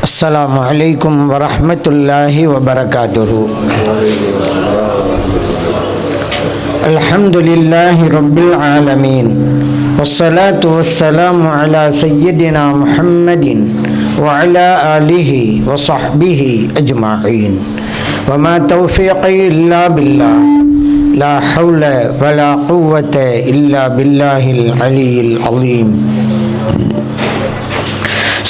السلام عليكم ورحمة الله وبركاته. الحمد لله رب العالمين والصلاة والسلام على سيدنا محمد وعلى آله وصحبه أجمعين وما توفيقي إلا بالله لا حول ولا قوة إلا بالله العلي العظيم.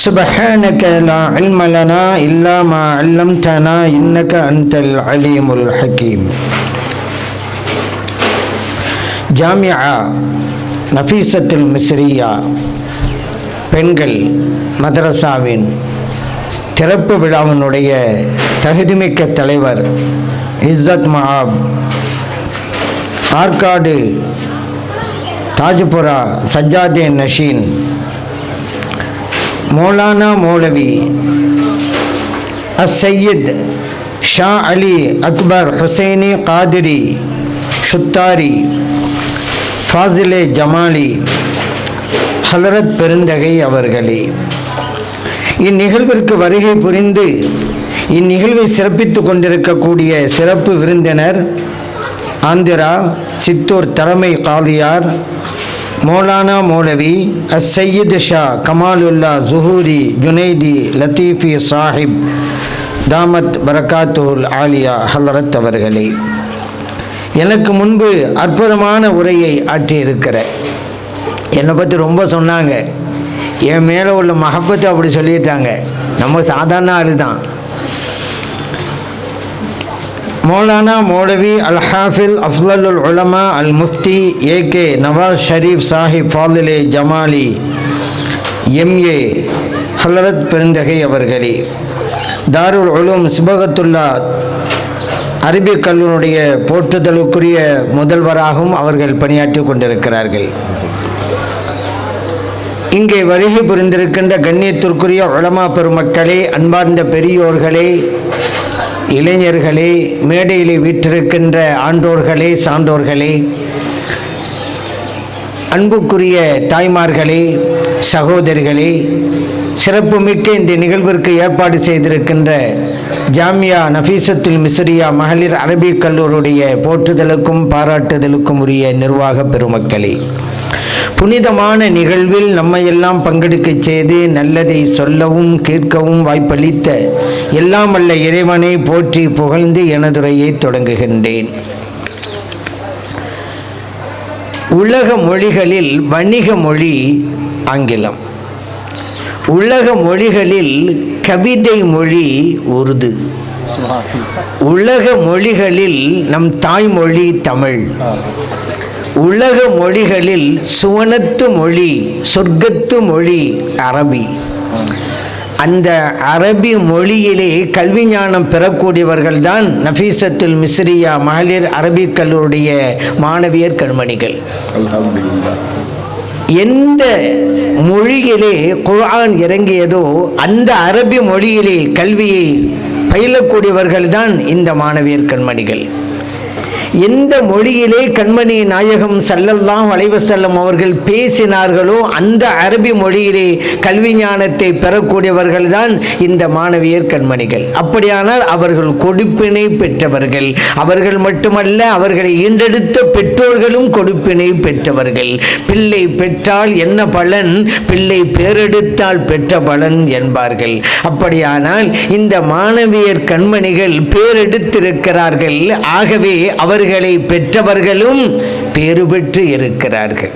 سبحانك لا علم لنا إلا ما علمتنا إنك أنت العليم الحكيم. ஜாமியா நஃபீசத்துல் மிஸ்ரியா பெண்கள் மதரசாவின் திறப்பு விழாவினுடைய தகுதிமிக்க தலைவர் இஸ்ஸத் மஆப் ஆற்காடு தாஜ்புரா சஜ்ஜாதே நஷீன் மௌலானா மௌலவி அஸ்ஸையீத் ஷா அலி அக்பர் ஹுசைனி காதிரி ஷுத்தாரி ஃபாசிலே ஜமாலி ஹலரத் பெருந்தகை அவர்களே, இந்நிகழ்விற்கு வருகை புரிந்து இந்நிகழ்வை சிறப்பித்து கொண்டிருக்கக்கூடிய சிறப்பு விருந்தினர் ஆந்திரா சித்தூர் தலைமை காதியார் மௌலானா மௌலவி அஸ்ஸையீத் ஷா கமாலுல்லா ஜுஹூரி ஜுனைதி லத்தீஃபி சாஹிப் தாமத் பரகாத்துல் ஆலியா ஹலரத் அவர்களே, எனக்கு முன்பு அற்புதமான உரையை ஆற்றியிருக்கிற என்னை பற்றி ரொம்ப சொன்னாங்க. என் மேலே உள்ள மஹப்பத்தை அப்படி சொல்லிட்டாங்க. நம்ம சாதாரண ஆளு தான். மௌலானா மௌலவி அல் ஹாஃபில் அஃலலுல் உலமா அல் முஃப்தி ஏகே நவாஸ் ஷரீஃப் சாஹிப் ஃபாதிலே ஜமாலி எம்ஏ ஹலரத் பெருந்தகை அவர்களே, தாருல் உலூம் சிபகத்துல்லா அரபிக் கல்லூரியுடைய போற்றுதலுக்குரிய முதல்வராகவும் அவர்கள் பணியாற்றி கொண்டிருக்கிறார்கள். இங்கே வருகை புரிந்திருக்கின்ற கண்ணியத்திற்குரிய உலமா பெருமக்களே, அன்பார்ந்த பெரியோர்களே, இளைஞர்களே, மேடையிலே வீற்றிருக்கின்ற ஆண்டோர்களே, சான்றோர்களே, அன்புக்குரிய தாய்மார்களே, சகோதரிகளே, சிறப்புமிக்க இந்த நிகழ்விற்கு ஏற்பாடு செய்திருக்கின்ற ஜாமியா நஃபீசத்துல் மிஸ்ரியா மகளிர் அரபிக் கல்லூரியுடைய போற்றுதலுக்கும் பாராட்டுதலுக்கும் உரிய நிர்வாக பெருமக்களே, புனிதமான நிகழ்வில் நம்மையெல்லாம் பங்கெடுக்க செய்து நல்லதை சொல்லவும் கேட்கவும் வாய்ப்பளித்த எல்லாம் வல்ல இறைவனை போற்றி புகழ்ந்து எனதுரையை தொடங்குகின்றேன். உலக மொழிகளில் வணிக மொழி ஆங்கிலம், உலக மொழிகளில் கவிதை மொழி உருது, உலக மொழிகளில் நம் தாய்மொழி தமிழ், உலக மொழிகளில் சுவனத்து மொழி சொர்க்கத்து மொழி அரபி. அந்த அரபி மொழியிலே கல்வி ஞானம் பெறக்கூடியவர்கள் தான் நஃபீசத்துல் மிஸ்ரியா மகளிர் அரபிக் கல்லூரிய மாணவியர் கண்மணிகள். எந்த மொழியிலே குர்ஆன் இறங்கியதோ அந்த அரபி மொழியிலே கல்வியை பயிலக்கூடியவர்கள் தான் இந்த மாணவியர் கண்மணிகள். எந்த மொழியிலே கண்மணி நாயகம் ஸல்லல்லாஹு அலைஹி வஸல்லம் அவர்கள் பேசினார்களோ அந்த அரபி மொழியிலே கல்வி ஞானத்தை பெறக்கூடியவர்கள் தான் இந்த மாணவியர் கண்மணிகள். அப்படியானால் அவர்கள் கொடுப்பினை பெற்றவர்கள். அவர்கள் மட்டுமல்ல, அவர்களை ஈண்டெடுத்த பெற்றோர்களும் கொடுப்பினை பெற்றவர்கள். பிள்ளை பெற்றால் என்ன பலன், பிள்ளை பேரெடுத்தால் பெற்ற பலன் என்பார்கள். அப்படியானால் இந்த மாணவியர் கண்மணிகள் பேரெடுத்திருக்கிறார்கள். ஆகவே அவர்களை பெற்றவர்களும் பேறு பெற்று இருக்கிறார்கள்.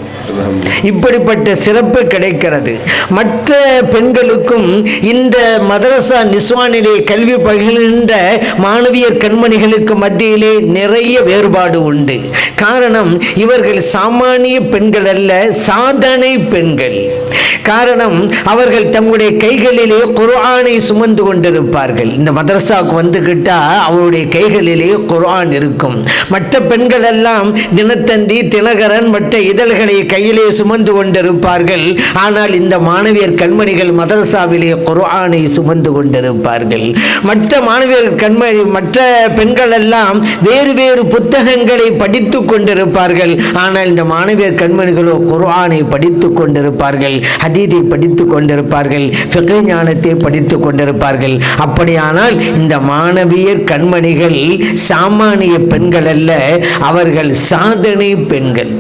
இப்படிப்பட்ட சிறப்பு கிடைக்கிறது. மற்ற பெண்களுக்கும் இந்த மதரசா நிஸ்வானிலே கல்வி பயில்கின்ற மாணவியர் கண்மணிகளுக்கு மத்தியிலே நிறைய வேறுபாடு உண்டு. காரணம், இவர்கள் சாமானிய பெண்கள் அல்ல, சாதனை பெண்கள். காரணம், அவர்கள் தங்களுடைய கைகளிலே குர்ஆனை சுமந்து கொண்டிருப்பார்கள். இந்த மதரசாவுக்கு வந்துகிட்டா அவருடைய கைகளிலே குர்ஆன் இருக்கும். மற்ற பெண்கள் எல்லாம் தினத்தந்தி, தினகரன், மற்ற இதழ்களை கையில் கையிலே சுமந்து கொண்டிருப்பார்கள். ஆனால் இந்த மாணவியர் கண்மணிகள் மதரசாவிலே குர்ஆனை சுமந்து கொண்டிருப்பார்கள். மற்ற மாணவியர் கண்மணி மற்ற பெண்கள் எல்லாம் வேறு வேறு புத்தகங்களை படித்து கொண்டிருப்பார்கள். ஆனால் இந்த மாணவியர் கண்மணிகளோ குர்ஆனை படித்து கொண்டிருப்பார்கள், ஹதீஸை படித்து கொண்டிருப்பார்கள், ஃபிக்ஹ் ஞானத்தை படித்து கொண்டிருப்பார்கள். அப்படியானால் இந்த மாணவியர் கண்மணிகள் சாமானிய பெண்கள் அல்ல, அவர்கள் சாதனை பெண்கள்.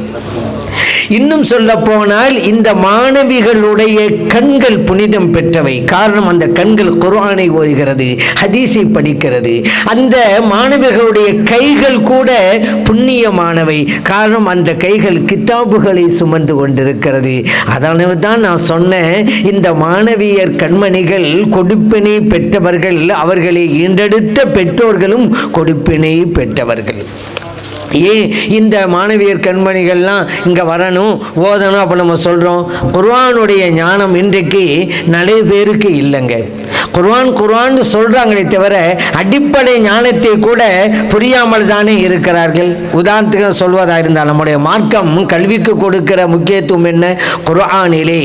இன்னும் சொல்ல போனால் இந்த மாணவிகளுடைய கண்கள் புனிதம் பெற்றவை. காரணம், அந்த கண்கள் குர்ஆனை ஓதுகிறது, ஹதீஸை படிக்கிறது. அந்த மாணவிகளுடைய கைகள் கூட புண்ணியமானவை. காரணம், அந்த கைகள் கிதாபுகளை சுமந்து கொண்டிருக்கிறது. அதனால தான் நான் சொன்னேன், இந்த மாணவியர் கண்மணிகள் கொடுப்பினை பெற்றவர்கள், அவர்களை ஈண்டெடுத்த பெற்றோர்களும் கொடுப்பினை பெற்றவர்கள். ஏன் இந்த மாணவியர் கண்மணிகள்லாம் இங்கே வரணும், ஓதணும் அப்போ நம்ம சொல்கிறோம்? குர்ஆனுடைய ஞானம் இன்றைக்கு நிறைய பேருக்கு இல்லைங்க. குர்ஆன் சொல்கிறாங்களே தவிர அடிப்படை ஞானத்தை கூட புரியாமல் தானே இருக்கிறார்கள். உதாரணத்துக்கு சொல்வதாக இருந்தால், நம்முடைய மார்க்கம் கல்விக்கு கொடுக்கிற முக்கியத்துவம் என்ன? குர்ஆனிலே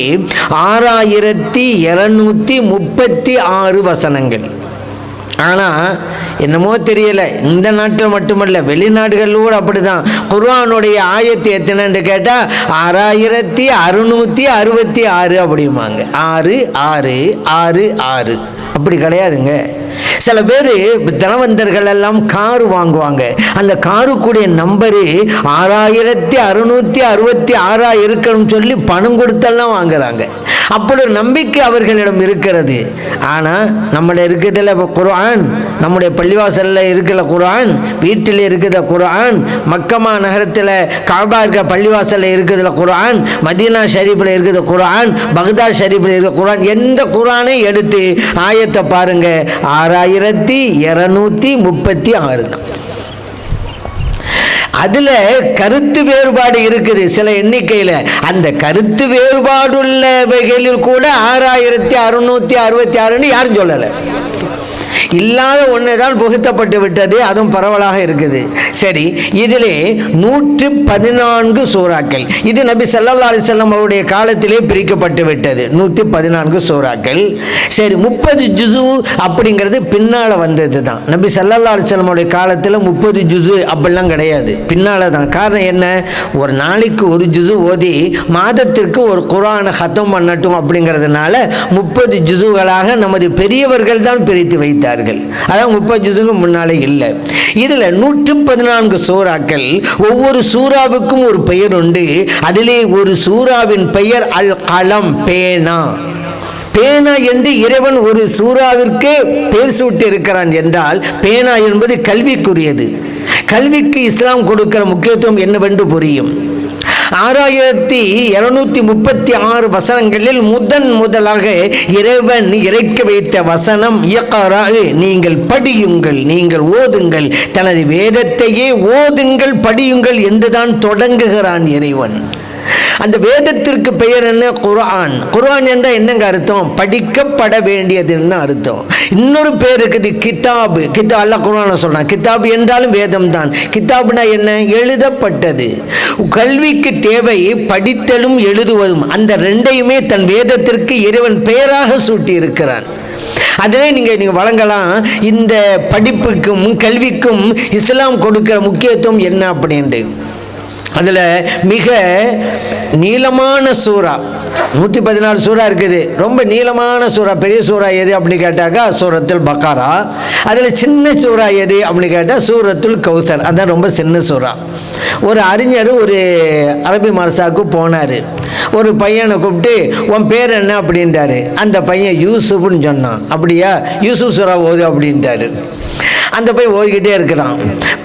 6236 வசனங்கள். ஆனால் என்னமோ தெரியல, இந்த நாட்டில் மட்டுமல்ல வெளிநாடுகளில் கூட அப்படி தான். குர்ஆனுடைய ஆயத்து எத்தனைன்னு கேட்டால் 6666 அப்படிம்பாங்க. 66666 அப்படி கிடையாதுங்க. சில பேர் தனவந்தர்கள் எல்லாம் காரு வாங்குவாங்க, அந்த காருக்குடைய நம்பரு 6666 இருக்கணும்னு சொல்லி பணம் கொடுத்தெல்லாம் வாங்குறாங்க. அப்படி ஒரு நம்பிக்கை அவர்களிடம் இருக்கிறது. ஆனால் நம்மள இருக்கிறதுல குர்ஆன், நம்முடைய பள்ளிவாசலில் இருக்கிற குர்ஆன், வீட்டில் இருக்கிற குர்ஆன், மக்கமா நகரத்தில் காபா இருக்கிற பள்ளிவாசலில் இருக்கிறதுல குர்ஆன், மதீனா ஷரீஃபில் இருக்கிற குர்ஆன், பக்தாத் ஷரீஃபில் இருக்கிற குர்ஆன், எந்த குர்ஆனை எடுத்து ஆயத்தை பாருங்க, 6236 தான். அதுல கருத்து வேறுபாடு இருக்குது சில எண்ணிக்கையில். அந்த கருத்து வேறுபாடுள்ளவைகளில் கூட 6666 யாரும் சொல்லலை. இல்லாத ஒன்று தான் புகுத்தப்பட்டு விட்டது, அதுவும் பரவலாக இருக்குது. சரி, இதிலே 114 சூறாக்கள். இது நபி ஸல்லல்லாஹு அலைஹி வஸல்லம் அவருடைய காலத்திலே பிரிக்கப்பட்டு விட்டது, 114 சூறாக்கள். சரி, 30 ஜுஸு அப்படிங்கிறது பின்னால் வந்தது தான். நபி ஸல்லல்லாஹு அலைஹி வஸல்லம் அவருடைய காலத்தில் 30 ஜுஸு அப்படிலாம் கிடையாது, பின்னால் தான். காரணம் என்ன? ஒரு நாளைக்கு ஒரு ஜுஸு ஓதி மாதத்திற்கு ஒரு குர்ஆனை ஹத்தம் பண்ணட்டும் அப்படிங்கிறதுனால 30 ஜுஸுகளாக நமது பெரியவர்கள் தான் பிரித்து வைத்தார்கள். அதான் 30 ஜுஸுக்கு முன்னாலே இல்லை. இதில் 114 சூறாக்கள். ஒவ்வொரு சூறாவுக்கும் ஒரு பெயர் உண்டு. அதிலே ஒரு சூறாவின் பெயர் அல் கலம், பேனா. பேனா என்று இறைவன் ஒரு சூறாவிற்கு பேர் சூட்டி இருக்கிறான் என்றால், பேனா என்பது கல்விக்குரியது. கல்விக்கு இஸ்லாம் கொடுக்கிற முக்கியத்துவம் என்னவென்று புரியும். 6236 வசனங்களில் முதலாக இறைவன் இறக்கி வைத்த வசனம் இக்ரா, நீங்கள் படியுங்கள், நீங்கள் ஓதுங்கள். தனது வேதத்தையே ஓதுங்கள், படியுங்கள் என்றுதான் தொடங்குகிறான் இறைவன். அந்த வேதத்திற்கு பெயர் என்ன? குர்ஆன். குர்ஆன் என்றால் என்னங்க அர்த்தம்? படிக்கப்பட வேண்டியதுன்னு அர்த்தம். இன்னொரு பேர் இருக்குது கிதாப். கிதாப் அல்லாஹ் குர்ஆன்ல சொல்றான். கிதாப் என்றாலும் வேதம் தான். கிதாப்னா என்ன? எழுதப்பட்டது. கல்விக்கு தேவை படித்தலும் எழுதுவதும். அந்த ரெண்டையுமே தன் வேதத்திற்கு இறைவன் பெயராக சூட்டி இருக்கிறான். அதிலே நீங்கள் வழங்கலாம். இந்த படிப்புக்கும் கல்விக்கும் இஸ்லாம் கொடுக்கிற முக்கியத்துவம் என்ன அப்படின்ட்டு. அதில் மிக நீளமான சூறா 114 சூறா இருக்குது. ரொம்ப நீளமான சூறா, பெரிய சூறா எது அப்படின்னு கேட்டாக்கா சூரத்துல் பக்கரா. அதில் சின்ன சூறா எது அப்படின்னு கேட்டால் சூரத்துல் கௌசர். அதான் ரொம்ப சின்ன சூறா. ஒரு அறிஞர் ஒரு அரபி மர்சாவுக்கு போனார். ஒரு பையனை கூப்பிட்டு உன் பேர் என்ன அப்படின்ட்டாரு. அந்த பையன் யூசுப்னு சொன்னான். அப்படியா, யூசுப் சூறா ஓது அப்படின்ட்டாரு. அந்த பையன் ஓதிக்கிட்டே இருக்கிறான்.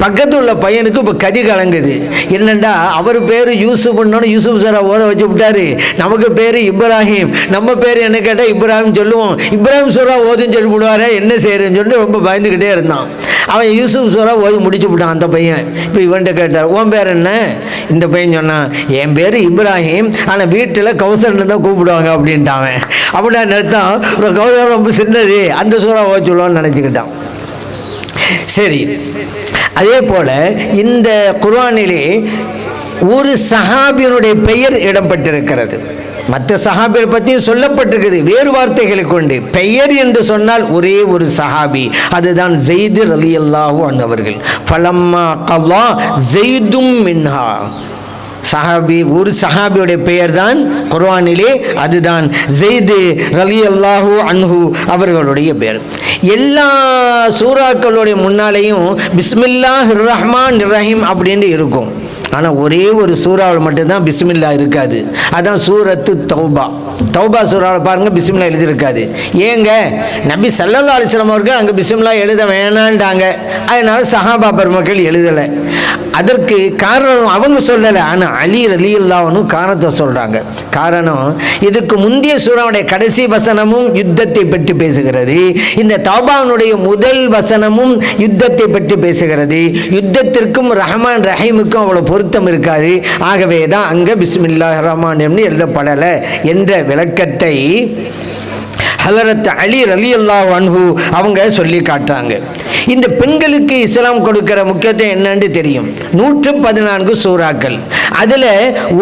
பக்கத்தில் உள்ள பையனுக்கு இப்போ கதி கலங்குது. என்னண்டா, அவர் பேர் யூசுப்னு யூசுப் சூறா ஓத வச்சு விட்டாரு. நமக்கு பேர் இப்ராஹிம், நம்ம பேர் என்ன கேட்டால் இப்ராஹிம் சொல்லுவோம். இப்ராஹிம் சூறா ஓதுன்னு சொல்லி விடுவாரே, என்ன செய்யறேன்னு சொல்லிட்டு ரொம்ப பயந்துக்கிட்டே இருந்தான். அவன் யூசுப் சூறா ஓதி முடிச்சு விட்டான் அந்த பையன். இப்போ இவன்கிட்ட கேட்டார், உன் பேர் என்ன? இந்த பையன் சொன்னான், என் பேர் இப்ராஹிம், ஆனால் வீட்டில் கௌசர்னு தான் கூப்பிடுவாங்க அப்படின்ட்டான். அப்படின்னா நிறுத்தான், கௌசர் ரொம்ப சின்னது, அந்த சூறா ஓத சொல்லுவான்னு நினச்சிக்கிட்டான். சரி, அதே போல் இந்த குர்ஆனிலே ஒரு சஹாபியினுடைய பெயர் இடம்பெற்றிருக்கிறது. மற்ற சஹாபியை பற்றியும் சொல்லப்பட்டிருக்குது வேறு வார்த்தைகளை கொண்டு. பெயர் என்று சொன்னால் ஒரே ஒரு சஹாபி, அதுதான் ஸெய்து ரலியல்லாஹு அன்ஹு அவர்கள். ஃபலம்மா கல்லா ஸெய்தும் மின்ஹா, சஹாபி, ஒரு சஹாபியுடைய பெயர் தான் குர்ஆனிலே, அதுதான் ஸெய்து ரலியல்லாஹு அன்ஹு அவர்களுடைய பெயர். எல்லா சூறாக்களுடைய முன்னாலேயும் பிஸ்மில்லாஹிர் ரஹ்மானிர் ரஹீம் அப்படின்னு இருக்கும். ஆனால் ஒரே ஒரு சூறாவில் மட்டும்தான் பிஸ்மில்லா இருக்காது. அதான் சூரத்து தௌபா. தௌபா சூறாவில் பாருங்கள் பிஸ்மில்லா எழுதியிருக்காது. ஏங்க, நபி ஸல்லல்லாஹு அலைஹி வஸல்லம் அவர்கள் அங்கே பிஸ்மில்லா எழுத வேணான்ட்டாங்க. அதனால சஹாபா பெருமக்கள் எழுதலை. அதற்கு காரணம் அவங்க சொல்லலை, ஆனால் அலி ரலியல்லாஹு அன்ஹு காரணத்தை சொல்கிறாங்க. காரணம், இதுக்கு முந்தைய சூறாவுடைய கடைசி வசனமும் யுத்தத்தை பற்றி பேசுகிறது. இந்த தௌபாவுடைய முதல் வசனமும் யுத்தத்தை பற்றி பேசுகிறது. யுத்தத்திற்கும் ரஹ்மான் ரஹீமுக்கும் அவ்வளோ பொருத்தம் இருக்காது. ஆகவே தான் அங்கே பிஸ்மில்லாஹிர் ரஹ்மான் எழுதப்படலை என்ற விளக்கத்தை ஹலரத் அலி ரலியல்லாஹு அன்ஹு அவங்க சொல்லி காட்டுறாங்க. இந்த பெண்களுக்கு இஸ்லாம் கொடுக்கிற முக்கியத்துவம் என்னன்னு தெரியும். 114 சூறாக்கள், அதில்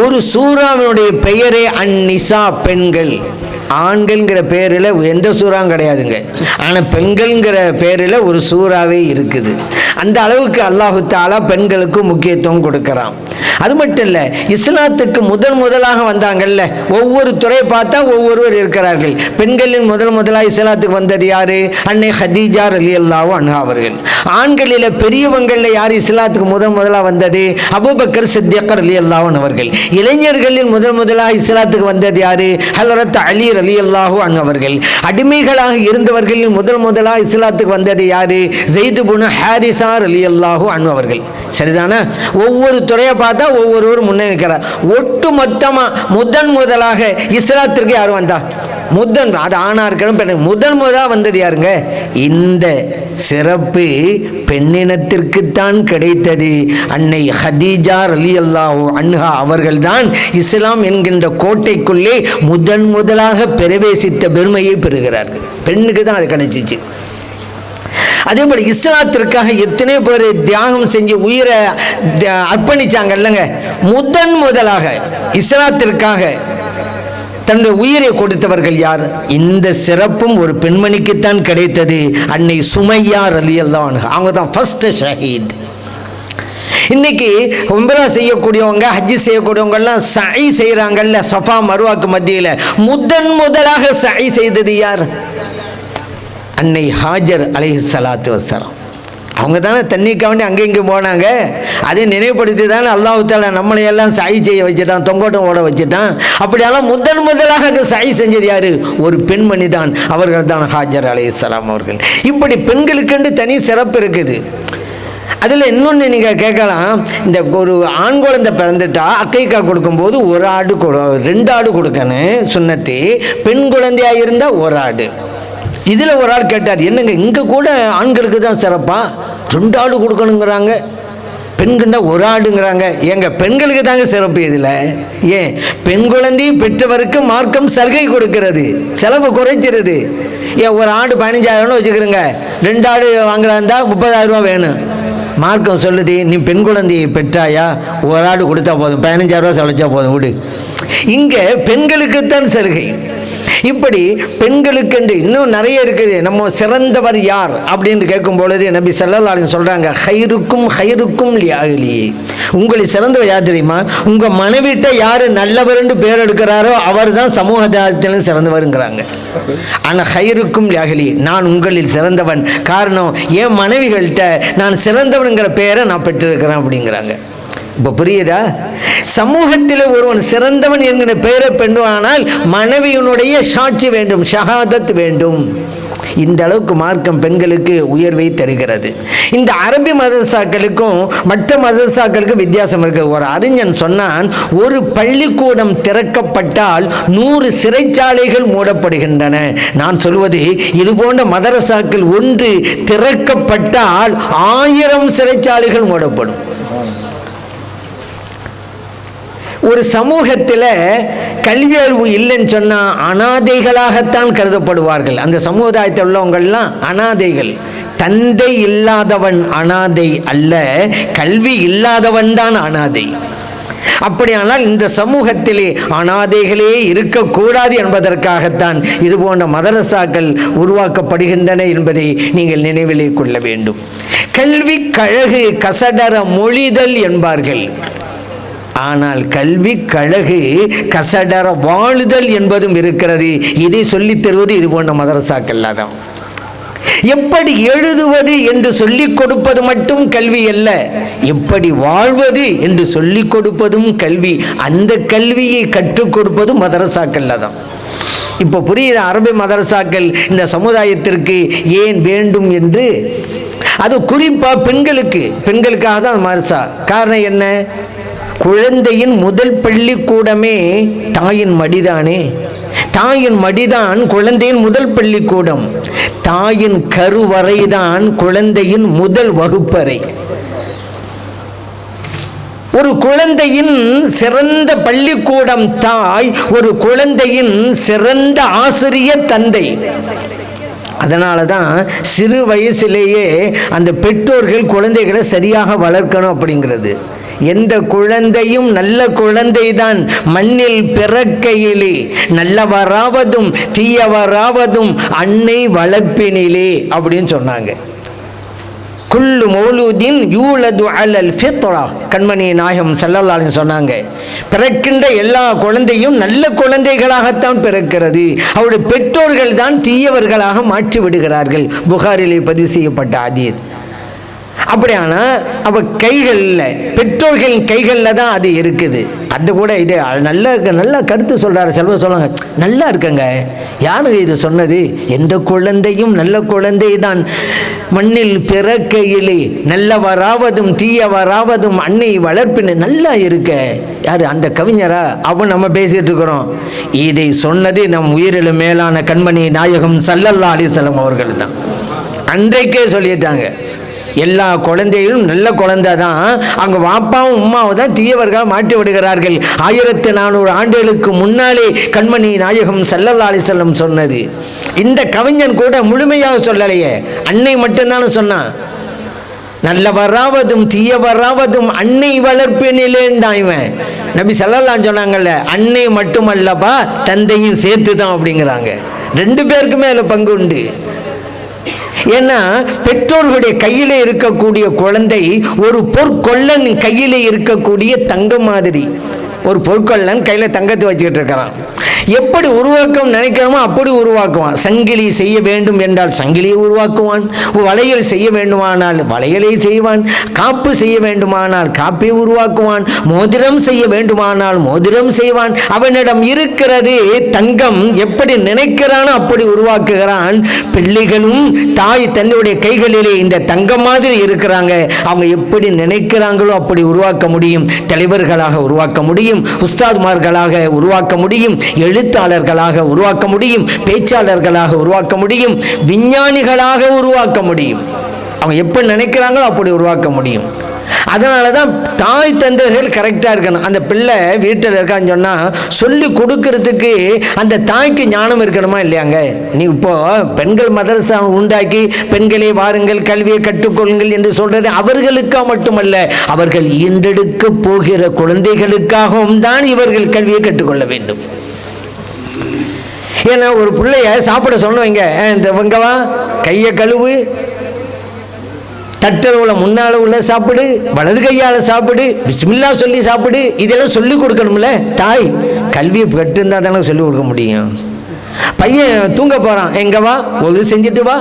ஒரு சூறாவினுடைய பெயரே அந்நிசா, பெண்கள். ஆண்கள்ங்கிற பேரில் எந்த சூறாவும் கிடையாதுங்க. ஆனால் பெண்கள்ங்கிற பேரில் ஒரு சூறாவே இருக்குது. அந்த அளவுக்கு அல்லாஹு தஆலா பெண்களுக்கு முக்கியத்துவம் கொடுக்குறான். அது மட்டும் இல்லை, இஸ்லாத்துக்கு முதலாக வந்தாங்கல்ல, ஒவ்வொரு துறையை பார்த்தா ஒவ்வொருவர் இருக்கிறார்கள். பெண்களின் முதலாக இஸ்லாத்துக்கு வந்தது யாரு? அன்னை ஹதீஜா ரலியல்லாஹு அன்ஹா அவர்கள். ஆண்களில் பெரியவங்களில் யார் இஸ்லாத்துக்கு முதலாக வந்தது? அபூபக்கர் சித்திக் ரலியல்லாஹு அன்ஹு அவர்கள். இளைஞர்களில் முதலாக இஸ்லாத்துக்கு வந்தது யாரு? ஹலரத் அலி ரலியல்லாஹு அன்ஹு அவர்கள். அடிமைகளாக இருந்தவர்களில் முதலாக இஸ்லாத்துக்கு வந்தது யாரு? ஸெய்து இப்னு ஹாரிஸா ரலியல்லாஹு அன்ஹு அவர்கள். சரிதானா? ஒவ்வொரு துறையை பார்த்தா ஒவ்வொருவர் முன்னே நிற்கிறார். ஒட்டு மொத்தமாக முதலாக இஸ்லாத்திற்கு யார் வந்தா? அது ஆணா இருக்கணும் பெண். முதலாக வந்தது யாருங்க? இந்த சிறப்பு பெண்ணினத்திற்குத்தான் கிடைத்தது. அன்னை ஹதீஜா ரலியல்லாஹு அன்ஹா அவர்கள்தான் இஸ்லாம் என்கின்ற கோட்டைக்குள்ளே முதலாக பிரவேசித்த பெருமையை பெறுகிறார்கள். பெண்ணுக்கு தான் அது கிடைச்சிச்சு. அதே போல் இஸ்லாத்திற்காக எத்தனை பேர் தியாகம் செஞ்சு உயிரை அர்ப்பணிச்சாங்க இல்லைங்க. முதலாக இஸ்லாத்திற்காக தன்னுடைய உயிரை கொடுத்தவர்கள் யார்? இந்த சிறப்பும் ஒரு பெண்மணிக்குத்தான் கிடைத்தது. அன்னை சுமையா ரலியல்லாஹு அன்ஹா, அவங்க தான் ஃபர்ஸ்ட் ஷஹீத். இன்னைக்கு உம்ரா செய்யக்கூடியவங்க, ஹஜ் செய்யக்கூடியவங்க எல்லாம் சஇ செய்யறாங்கல்ல, சஃபா மர்வாக்கு மத்தியில் முதலாக சஇ செய்தது யார்? அன்னை ஹாஜர் அலைஹிஸ்ஸலாத்து வஸ்ஸலாம். அவங்க தானே தண்ணிக்க வேண்டி அங்கே இங்கே போனாங்க. அதை நினைவுபடுத்தி தானே அல்லாஹ் தஆலா நம்மளையெல்லாம் சஇ செய்ய வச்சுட்டான், தொங்கோட்டம் ஓட வச்சுட்டான். அப்படியெல்லாம் முதலாக சஇ செஞ்சது யாரு? ஒரு பெண்மணி தான். அவர்கள் தான் ஹாஜர் அலைஹிஸ்ஸலாம் அவர்கள். இப்படி பெண்களுக்கென்று தனி சிறப்பு இருக்குது. அதில் இன்னொன்று நீங்கள் கேட்கலாம், இந்த ஒரு ஆண் குழந்தை பிறந்துட்டா அக்கைக்கா கொடுக்கும்போது ஒரு ஆடு 2 ஆடு கொடுக்கணும் சுன்னத்தி. பெண் குழந்தையாக இருந்தால் ஒரு ஆடு. இதில் ஒரு ஆள் கேட்டார், என்னங்க இங்கே கூட ஆண்களுக்கு தான் சிறப்பா, 2 ஆடு கொடுக்கணுங்கிறாங்க, பெண்கண்டா ஒரு ஆடுங்கிறாங்க. எங்க பெண்களுக்கு தாங்க சிறப்பு இதில். ஏன்? பெண் குழந்தையை பெற்றவருக்கு மார்க்கம் சலுகை கொடுக்கிறது, செலவு குறைச்சிருது. ஏன் ஒரு ஆடு 15,000 வச்சுக்கிறோங்க, 2 ஆடு வாங்குறா இருந்தால் 30,000 ரூபா வேணும். மார்க்கம் சொல்லுது, நீ பெண் குழந்தையை பெற்றாயா, ஒரு ஆடு கொடுத்தா போதும், 15,000 ரூபா செலவச்சா போதும் விடு. இங்கே பெண்களுக்குத்தான் சலுகை. இப்படி பெண்களுக்கென்று இன்னும் நிறைய இருக்குது. நம்ம சிறந்தவர் யார் அப்படின்னு கேட்கும் பொழுது நபி ஸல்லல்லாஹு அலைஹி சொல்றாங்க, ஹைருக்கும் லிஅஹ்லி. உங்களை சிறந்தவர் யார் தெரியுமா? உங்க மனைவிட்ட யாரு நல்லவர் என்று பேர் எடுக்கிறாரோ அவர் தான் சமூகத்திலும் சிறந்தவருங்கிறாங்க. ஆனால் ஹைருக்கும் லிஅஹ்லி, நான் உங்களில் சிறந்தவன். காரணம், என் மனைவிகள்கிட்ட நான் சிறந்தவனுங்கிற பேரை நான் பெற்றிருக்கிறேன் அப்படிங்கிறாங்க. இப்போ புரியுதா? சமூகத்தில் ஒருவன் சிறந்தவன் என்கிற பெயரை பெண்ணுவானால் மனைவியினுடைய சாட்சி வேண்டும், ஷஹாதத் வேண்டும். இந்த அளவுக்கு மார்க்கம் பெண்களுக்கு உயர்வை தருகிறது. இந்த அரபி மதரசாக்களுக்கும் மற்ற மதரசாக்களுக்கும் வித்தியாசம் இருக்கு. ஒரு அறிஞன் சொன்னான், ஒரு பள்ளிக்கூடம் திறக்கப்பட்டால் 100 சிறைச்சாலைகள் மூடப்படுகின்றன. நான் சொல்வது, இது போன்ற மதரசாக்கள் ஒன்று திறக்கப்பட்டால் 1000 சிறைச்சாலைகள் மூடப்படும். ஒரு சமூகத்தில் கல்வி அறிவு இல்லைன்னு சொன்னால் அனாதைகளாகத்தான் கருதப்படுவார்கள். அந்த சமுதாயத்தில் உள்ளவங்கள்லாம் அனாதைகள். தந்தை இல்லாதவன் அனாதை அல்ல, கல்வி இல்லாதவன் தான் அனாதை. அப்படியானால் இந்த சமூகத்திலே அனாதைகளே இருக்கக்கூடாது என்பதற்காகத்தான் இது போன்ற மதரசாக்கள் உருவாக்கப்படுகின்றன என்பதை நீங்கள் நினைவிலே கொள்ள வேண்டும். கல்வி கழகு கசடர மொழிதல் என்பார்கள். ஆனால் கல்வி கழகு கசடர வாழுதல் என்பதும் இருக்கிறது. இதை சொல்லித் தருவது இது போன்ற மதரசாக்கள் தான். எப்படி எழுதுவது என்று சொல்லிக் கொடுப்பது மட்டும் கல்வி அல்ல, எப்படி வாழ்வது என்று சொல்லிக் கொடுப்பதும் கல்வி. அந்த கல்வியை கற்றுக் கொடுப்பதும் மதரசாக்கள் தான். இப்போ புரியுது அரபி மதரசாக்கள் இந்த சமுதாயத்திற்கு ஏன் வேண்டும் என்று. அது குறிப்பாக பெண்களுக்காக தான் மதரசா. காரணம் என்ன? குழந்தையின் முதல் பள்ளிக்கூடமே தாயின் மடிதானே. தாயின் மடிதான் குழந்தையின் முதல் பள்ளிக்கூடம். தாயின் கருவறைதான் குழந்தையின் முதல் வகுப்பறை. ஒரு குழந்தையின் சிறந்த பள்ளிக்கூடம் தாய், ஒரு குழந்தையின் சிறந்த ஆசிரியர் தந்தை. அதனால தான் சிறு வயசிலேயே அந்த பெற்றோர்கள் குழந்தைகளை சரியாக வளர்க்கணும் அப்படிங்கிறது. எந்த குழந்தையும் நல்ல குழந்தைதான் மண்ணில் பிறக்கையிலே, நல்லவராவதும் தீயவராவதும் அன்னை வளர்ப்பினிலே அப்படின்னு சொன்னாங்க. குல்லு மௌலூதின் யூலது அலல் ஃபித்ரா, கண்மணி நாயகம் ஸல்லல்லாஹு அலைஹி சொன்னாங்க. பிறக்கின்ற எல்லா குழந்தையும் நல்ல குழந்தைகளாகத்தான் பிறக்கிறது. அவருடைய பெற்றோர்கள் தான் தீயவர்களாக மாற்றி விடுகிறார்கள். புகாரிலே பதிவு செய்யப்பட்ட ஹதீஸ். அப்படியானா அவ கைகளில், பெற்றோர்களின் கைகளில் தான் அது இருக்குது. அது கூட இது நல்ல கருத்து சொல்றாரு. செல்வ சொல்லுங்க, நல்லா இருக்குங்க. யாரு இது சொன்னது? எந்த குழந்தையும் நல்ல குழந்தை தான் மண்ணில் பிறக்கையிலே, நல்லவராவதும் தீயவராவதும் அன்னை வளர்ப்பின. நல்லா இருக்க. யாரு? அந்த கவிஞரா? அவன் நம்ம பேசிட்டு இருக்கிறோம். இதை சொன்னது நம் உயிரிலும் மேலான கண்மணி நாயகம் ஸல்லல்லாஹு அலைஹி வஸல்லம் அவர்கள் தான். அன்றைக்கே சொல்லிட்டாங்க, எல்லா குழந்தைகளும் நல்ல குழந்தை தான், அவங்க வாப்பாவும் உம்மாவும் தான் தீயவர்களாக மாற்றி விடுகிறார்கள். 1400 ஆண்டுகளுக்கு முன்னாலே கண்மணி நாயகம் ஸல்லல்லாஹு அலைஹி வஸல்லம் சொன்னது. இந்த கவிஞன் கூட முழுமையாக சொல்லலையே, அன்னை மட்டும்தானே சொன்னான். நல்லவராவதும் தீயவராவதும் அன்னை வளர்ப்பினிலேன்டான் இவன். நபி ஸல்லல்லாஹு சொன்னாங்கல்ல, அன்னை மட்டுமல்லப்பா தந்தையும் சேர்த்து தான் அப்படிங்கிறாங்க. 2 பேருக்குமே அதில் பங்கு உண்டு. ஏன்னா பெற்றோர்களுடைய கையிலே இருக்கக்கூடிய குழந்தை ஒரு பொற்கொள்ளன் கையிலே இருக்கக்கூடிய தங்கம் மாதிரி. ஒரு பொற்கொள்ளன் கையில் தங்கத்தை வச்சுக்கிட்டு இருக்கிறான். எப்படி உருவாக்கம் நினைக்கிறோமோ அப்படி உருவாக்குவான். சங்கிலி செய்ய வேண்டும் என்றால் சங்கிலியை உருவாக்குவான். வளையல் செய்ய வேண்டுமானால் வளையலை செய்வான். காப்பு செய்ய வேண்டுமானால் காப்பை உருவாக்குவான். மோதிரம் செய்ய வேண்டுமானால் மோதிரம் செய்வான். அவனிடம் இருக்கிறது தங்கம். எப்படி நினைக்கிறானோ அப்படி உருவாக்குகிறான். பிள்ளைகளும் தாய் தன்னுடைய கைகளிலே இந்த தங்கம் மாதிரி இருக்கிறாங்க. அவங்க எப்படி நினைக்கிறாங்களோ அப்படி உருவாக்க முடியும். தலைவர்களாக உருவாக்க முடியும், உஸ்தாத்மார்களாக உருவாக்க முடியும், எழுத்தாளர்களாக உருவாக்க முடியும், பேச்சாளர்களாக உருவாக்க முடியும், விஞ்ஞானிகளாக உருவாக்க முடியும். அவங்க எப்படி நினைக்கிறாங்களோ அப்படி உருவாக்க முடியும். அதனால தான் தாய் தந்தைகள் கரெக்டாக இருக்கணும். அந்த பிள்ளை வீட்டில் இருக்கான்னு சொன்னால் சொல்லி கொடுக்கறதுக்கு அந்த தாய்க்கு ஞானம் இருக்கணுமா இல்லையாங்க? நீ இப்போ பெண்கள் மதரசா உண்டாக்கி பெண்களே வாருங்கள் கல்வியை கற்றுக்கொள்ளுங்கள் என்று சொல்றது அவர்களுக்காக மட்டுமல்ல, அவர்கள் ஈண்டெடுக்க போகிற குழந்தைகளுக்காகவும் தான் இவர்கள் கல்வியை கற்றுக்கொள்ள வேண்டும். ஏன்னா ஒரு பிள்ளைய சாப்பிட சொன்னவங்க, இந்த வங்கவா கையை கழுவு, தட்டில் உள்ள முன்னால் உள்ள சாப்பிடு, வலது கையால் சாப்பிடு, பிஸ்மில்லா சொல்லி சாப்பிடு, இதெல்லாம் சொல்லிக் கொடுக்கணும்ல. தாய் கல்வியை கற்றிருந்தா தானே சொல்லிக் கொடுக்க முடியும். பையன் தூங்க போறான், எங்க வா ஒரு செஞ்சுட்டு வா,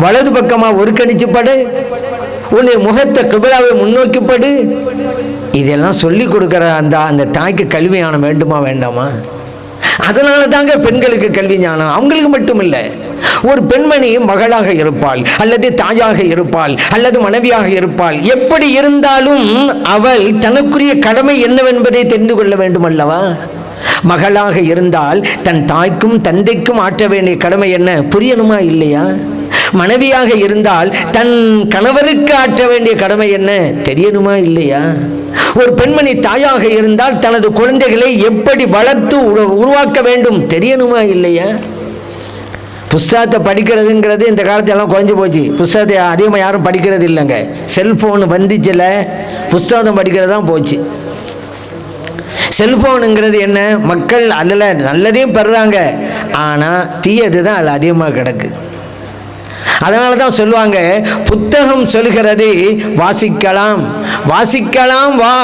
வலது பக்கமா ஒரு கணிச்சு படு, உன்னை முகத்தை கிபிலாவை முன்னோக்கி படு. இதெல்லாம் சொல்லிக் கொடுக்கிற அந்த தாய்க்கு கல்வி ஞானம் வேண்டுமா வேண்டாமா? அதனால தாங்க பெண்களுக்கு கல்வி ஞானம். அவங்களுக்கு மட்டும் இல்லை, ஒரு பெண்மணி மகளாக இருப்பாள் அல்லது தாயாக இருப்பாள் அல்லது மனைவியாக இருப்பாள். எப்படி இருந்தாலும் அவள் தனக்குரிய கடமை என்னவென்பதை தெரிந்து கொள்ள வேண்டும் அல்லவா? மகளாக இருந்தால் தன் தாய்க்கும் தந்தைக்கும் ஆற்ற வேண்டிய கடமை என்ன புரியணுமா இல்லையா? மனைவியாக இருந்தால் தன் கணவருக்கு ஆற்ற வேண்டிய கடமை என்ன தெரியணுமா இல்லையா? ஒரு பெண்மணி தாயாக இருந்தால் தனது குழந்தைகளை எப்படி வளர்த்து உருவாக்க வேண்டும் தெரியணுமா இல்லையா? புஸ்தகத்தை படிக்கிறதுங்கிறது இந்த காலத்தெல்லாம் குறைஞ்சி போச்சு. புஸ்தகத்தை அதிகமாக யாரும் படிக்கிறது இல்லைங்க. செல்ஃபோன் வந்துச்சுல, புஸ்தகம் படிக்கிறது தான் போச்சு. செல்ஃபோனுங்கிறது என்ன, மக்கள் அதில் நல்லதையும் பெறுறாங்க, ஆனால் தீயது தான் அதில் அதிகமாக கிடக்கு. அதனால தான் சொல்லுவாங்க, புத்தகம் சொல்கிறது வாசிக்கலாம், வாசிக்கலாம் வா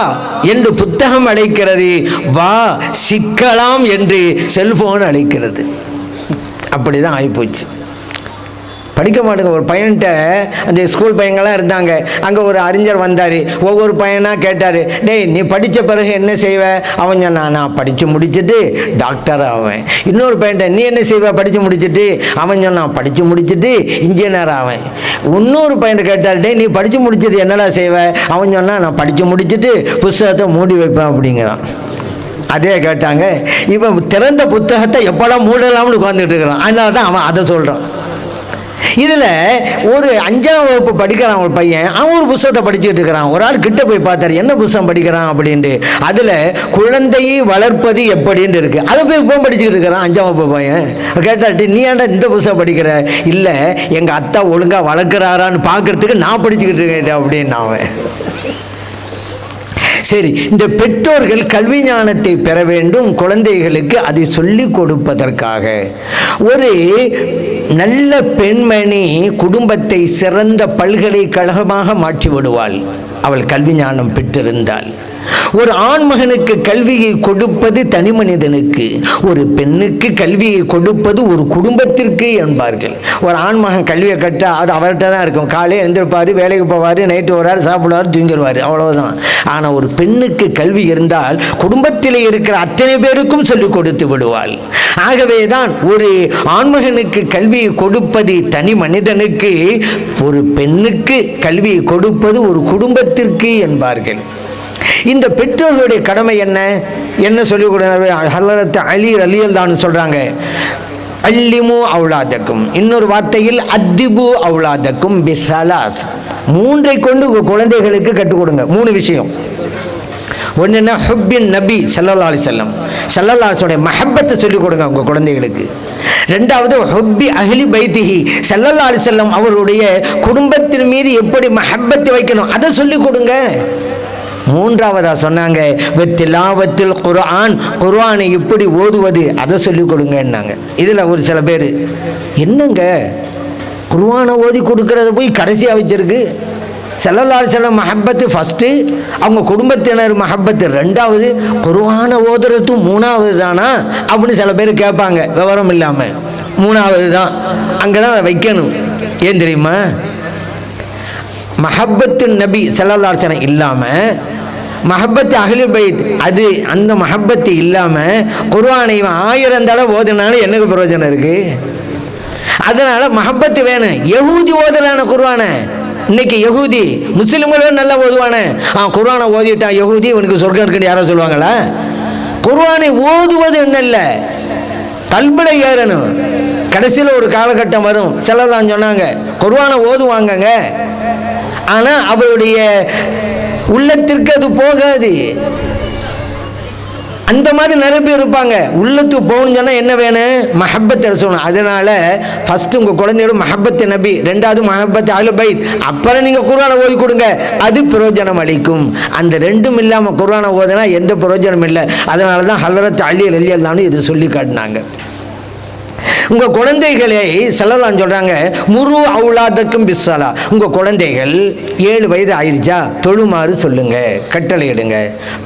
என்று புத்தகம் அழைக்கிறது, வா சிக்கலாம் என்று செல்போன் அழைக்கிறது. அப்படிதான் ஆகிப்போச்சு. படிக்க மாட்டேங்க. ஒரு பையன்கிட்ட, அந்த ஸ்கூல் பையங்கள்லாம் இருந்தாங்க, அங்கே ஒரு அறிஞர் வந்தார். ஒவ்வொரு பையனாக கேட்டார், டேய் நீ படித்த பிறகு என்ன செய்வ? அவன் சொன்னான், நான் படித்து முடிச்சுட்டு டாக்டர் ஆவேன். இன்னொரு பையன்கிட்ட, நீ என்ன செய்வ படித்து முடிச்சுட்டு? அவன் சொன்னான், படித்து முடிச்சுட்டு இன்ஜினியர் ஆவேன். இன்னொரு பையன் கேட்டார், டேய் நீ படித்து முடிச்சுட்டு என்னடா செய்வ? அவன் சொன்னான், நான் படித்து முடிச்சுட்டு புஸ்தகத்தை மூடி வைப்பேன் அப்படிங்கிறான். அதே கேட்டாங்க. இவன் திறந்த புத்தகத்தை எப்படா மூடலாம்னு உட்காந்துட்டு இருக்கிறான். அதனால தான் அவன் அதை சொல்கிறான். இதில் ஒரு 5ஆம் வகுப்பு படிக்கிறான் ஒரு பையன், அவன் ஒரு புத்தகத்தை படிச்சுட்டு இருக்கிறான். ஒரு ஆள் கிட்ட போய் பார்த்தாரு, என்ன புத்தகம் படிக்கிறான் அப்படின்ட்டு. அதில் குழந்தையை வளர்ப்பது எப்படின்னு இருக்கு. அதை போய் இப்போ படிச்சுக்கிட்டு இருக்கிறான் 5ஆம் வகுப்பு பையன். கேட்டாட்டு, நீ ஏன்டா இந்த புத்தகம் படிக்கிற? இல்லை, எங்கள் அத்தா ஒழுங்காக வளர்க்குறாரான்னு பார்க்கறதுக்கு நான் படிச்சுக்கிட்டு இருக்கேன் அப்படின்னு அவன். சரி, இந்த பெற்றோர்கள் கல்வி ஞானத்தை பெற வேண்டும், குழந்தைகளுக்கு அதை சொல்லிக் கொடுப்பதற்காக. ஒரு நல்ல பெண்மணி குடும்பத்தை சிறந்த பல்கலைக்கழகமாக மாற்றி விடுவாள், அவள் கல்வி ஞானம் பெற்றிருந்தாள். ஒரு ஆண்மகனுக்கு கல்வியை கொடுப்பது தனி மனிதனுக்கு, ஒரு பெண்ணுக்கு கல்வியை கொடுப்பது ஒரு குடும்பத்திற்கு என்பார்கள். ஒரு ஆண்மகன் கல்வியை கட்ட அது அவர்கிட்ட தான் இருக்கும். காலையில் எழுந்திருப்பார், வேலைக்கு போவார், நைட்டு வரார், சாப்பிடுவார், தூங்கிடுவார், அவ்வளவுதான். ஆனால் ஒரு பெண்ணுக்கு கல்வி இருந்தால் குடும்பத்தில் இருக்கிற அத்தனை பேருக்கும் சொல்லிக் கொடுத்து விடுவாள். ஆகவே தான் ஒரு ஆண்மகனுக்கு கல்வியை கொடுப்பது தனி மனிதனுக்கு, ஒரு பெண்ணுக்கு கல்வியை கொடுப்பது ஒரு குடும்பத்திற்கு என்பார்கள். இந்த பெற்றோர்களுடைய கடமை என்ன சொல்லிக் கொடுங்க? ஹலரத் அலி ரலியல்லாஹு சொல்றாங்க, அல்லிமு அவுலாதக்கும், இன்னொரு வார்த்தையில் அத்திபு அவுலாதக்கும் பிஸ்ஸலாஸ், 3 கொண்டு குழந்தைகளுக்கு கற்றுக் கொடுங்க. 3 விஷயம். ஒன்றுன்னா ஹுப்பின் நபி ஸல்லல்லாஹு அலைஹி வஸல்லம், ஸல்லல்லாஹு அலைஹி வஸல்லம் மஹப்பத்தை சொல்லிக் கொடுங்க உங்கள் குழந்தைகளுக்கு. 2வது ஹுப்பி அஹ்லி பைத்திஹி, ஸல்லல்லாஹு அலைஹி வஸல்லம் அவருடைய குடும்பத்தின் மீது எப்படி மஹப்பத்தை வைக்கணும் அதை சொல்லிக் கொடுங்க. 3வதா சொன்னாங்க, திலாவத்துல் குர்ஆன், குர்ஆனை எப்படி ஓதுவது அதை சொல்லிக் கொடுங்கன்னாங்க. இதில் ஒரு சில பேர், என்னங்க குர்ஆனை ஓதி கொடுக்கறத போய் கடைசியாக வச்சிருக்கு. ஸல்லல்லாஹு அலைஹி வஸல்லம் மஹப்பத்து ஃபஸ்ட்டு, அவங்க குடும்பத்தினர் மஹப்பத்து 2வது, குர்ஆனை ஓதுறது 3வது தானா அப்படின்னு சில பேர் கேட்பாங்க, விவரம் இல்லாமல். 3வது தான், அங்கே தான் வைக்கணும். ஏன் தெரியுமா? மஹப்பத்து நபி ஸல்லல்லாஹு அலைஹி வஸல்லம் இல்லாமல், மஹப்பத்து அஹ்லி பைத், அது அந்த மஹப்பத்து இல்லாமல் குர்ஆனை 1000 தடவை ஓதுனாலும் எனக்கு பிரயோஜனம் இருக்கு. அதனால மஹப்பத்து வேணும். யஹூதி ஓதுறான குர்ஆனை, இன்னைக்கு யஹூதி முஸ்லிம்களும் நல்லா ஓதுவானே, குர்ஆனை ஓதிட்டான் யஹூதி, இவனுக்கு சொர்க்கம் இருக்குன்னு யாரோ சொல்லுவாங்களா? குர்ஆனை ஓதுவது என்ன இல்லை, கல்புல ஏறணும். கடைசியில் ஒரு காலகட்டம் வரும், ஸல்லல்லாஹு சொன்னாங்க, குர்ஆனை ஓதுவாங்கங்க, ஆனால் அவருடைய உள்ளத்திற்கு அது போகாது. அந்த மாதிரி நிறைய பேர் இருப்பாங்க. உள்ளத்துக்கு போகணும்னு சொன்னால் என்ன வேணும்? மஹப்பத் ரசூல். அதனால ஃபர்ஸ்ட் உங்கள் குழந்தையோட மஹப்பத் நபி, 2வது மஹப்பத் அஹ்லு பைத், அப்புறம் நீங்கள் குர்ஆனை ஓதி கொடுங்க, அது பிரயோஜனம் அளிக்கும். அந்த 2ம் இல்லாமல் குர்ஆனை ஓதுனா எந்த பிரயோஜனம் இல்லை. அதனால தான் ஹலரத் அலி ரலியல்லாஹு இது சொல்லி காட்டினாங்க. உங்கள் குழந்தைகளை ஸல்லல்லாஹு சொல்கிறாங்க, முரு அவுலாதக்கும் பிஸ்ஸலா, உங்கள் குழந்தைகள் 7 வயது ஆயிடுச்சா தொழுமாறு சொல்லுங்க, கட்டளையிடுங்க.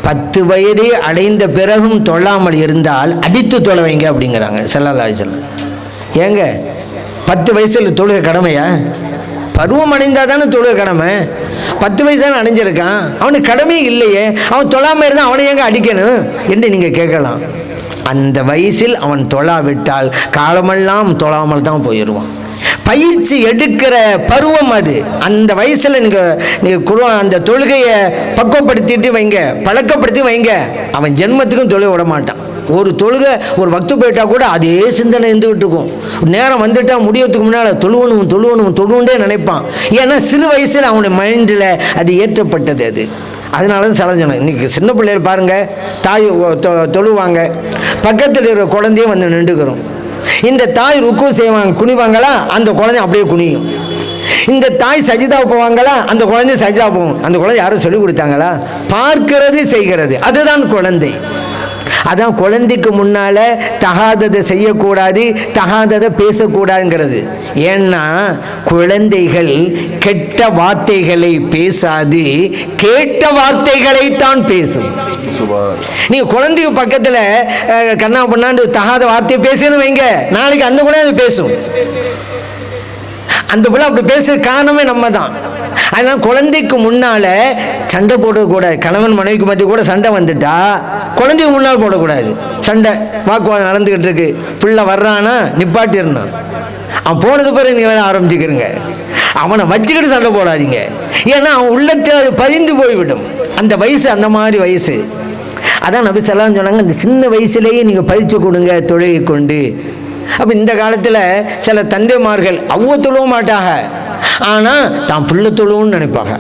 10 வயது அடைந்த பிறகும் தொழாமல் இருந்தால் அடித்து தொழ வைங்க அப்படிங்கிறாங்க ஸல்லல்லாஹு அலைஹி வஸல்லம். ஏங்க 10 வயசில் தொழுக கடமையா? பருவம் அடைந்தால் தானே தொழுக கடமை. 10 வயசான அடைஞ்சிருக்கான், அவனுக்கு கடமையே இல்லையே, அவன் தொழாமல் இருந்தால் அவனை ஏங்க அடிக்கணும் என்று நீங்கள் கேட்கலாம். அந்த வயசில் அவன் தொழாவிட்டால் காலமெல்லாம் தொழாமல் தான் போயிடுவான். பயிற்சி எடுக்கிற பருவம் அது. அந்த வயசில் நீங்கள் அந்த தொழுகையை பக்குவப்படுத்திட்டு வைங்க, பழக்கப்படுத்தி வைங்க, அவன் ஜென்மத்துக்கும் தொழுகை விட மாட்டான். ஒரு தொழுகை ஒரு வக்து போயிட்டா கூட அதே சிந்தனை இருந்துகிட்டு இருக்கும். நேரம் வந்துட்டா முடியறதுக்கு முன்னால் தொழுவணுண்டே நினைப்பான். ஏன்னா சிறு வயசில் அவனுடைய மைண்டில் அது ஏற்றப்பட்டது. அது அதனால தான் சலஞ்சனம். இன்றைக்கி சின்ன பிள்ளைகள் பாருங்கள், தாய் தொழுவாங்க, பக்கத்தில் இருக்கிற குழந்தையும் வந்து நின்றுக்கிறோம். இந்த தாய் ருக்கு செய்வாங்க, குனிவாங்களா, அந்த குழந்தை அப்படியே குனியும். இந்த தாய் சஜிதா போவாங்களா, அந்த குழந்தை சஜிதா போகும். அந்த குழந்தை யாரும் சொல்லிக் கொடுத்தாங்களா? பார்க்கிறது, செய்கிறது, அதுதான் குழந்தை. அதான் குழந்தைக்கு முன்னால தகாததை செய்யக்கூடாது, தகாததை பேசக்கூடாதுங்கிறது. ஏன்னா குழந்தைகள் கெட்ட வார்த்தைகளை பேசாது, கேட்ட வார்த்தைகளை தான் பேசும். நீங்க குழந்தைக்கு பக்கத்துல கண்ணா பண்ணாண்டு தகாத வார்த்தையை பேசணும் வைங்க, நாளைக்கு அந்த குழந்தை பேசும். அந்த பிள்ளை அப்படி பேசுற காரணமே நம்ம தான். அதனால குழந்தைக்கு முன்னால சண்டை போடக்கூடாது. கணவன் மனைவிக்கு மத்திய கூட சண்டை வந்துட்டா குழந்தைக்கு முன்னால் போடக்கூடாது. சண்டை வாக்குவாதம் நடந்துகிட்டு இருக்கு, பிள்ளை வர்றானா நிப்பாட்டிடணும். அவன் போனது பிறகு நீங்க வேற ஆரம்பிச்சுக்கிறீங்க, அவனை வச்சுக்கிட்டு சண்டை போடாதீங்க. ஏன்னா அவன் உள்ளத்தில் அது பதிந்து போய்விடும். அந்த வயசு அந்த மாதிரி வயசு. அதான் நபி ஸல்லல்லாஹு அலைஹி வஸல்லம் சொன்னாங்க, இந்த சின்ன வயசுலேயே நீங்கள் பறித்து கொடுங்க தொழுகை கொண்டு. அப்போ இந்த காலத்தில் சில தந்தைமார்கள் அவ்வளோ தொழுவ மாட்டாங்க, ஆனால் தான் புள்ள தொழுவுன்னு நினைப்பாங்க.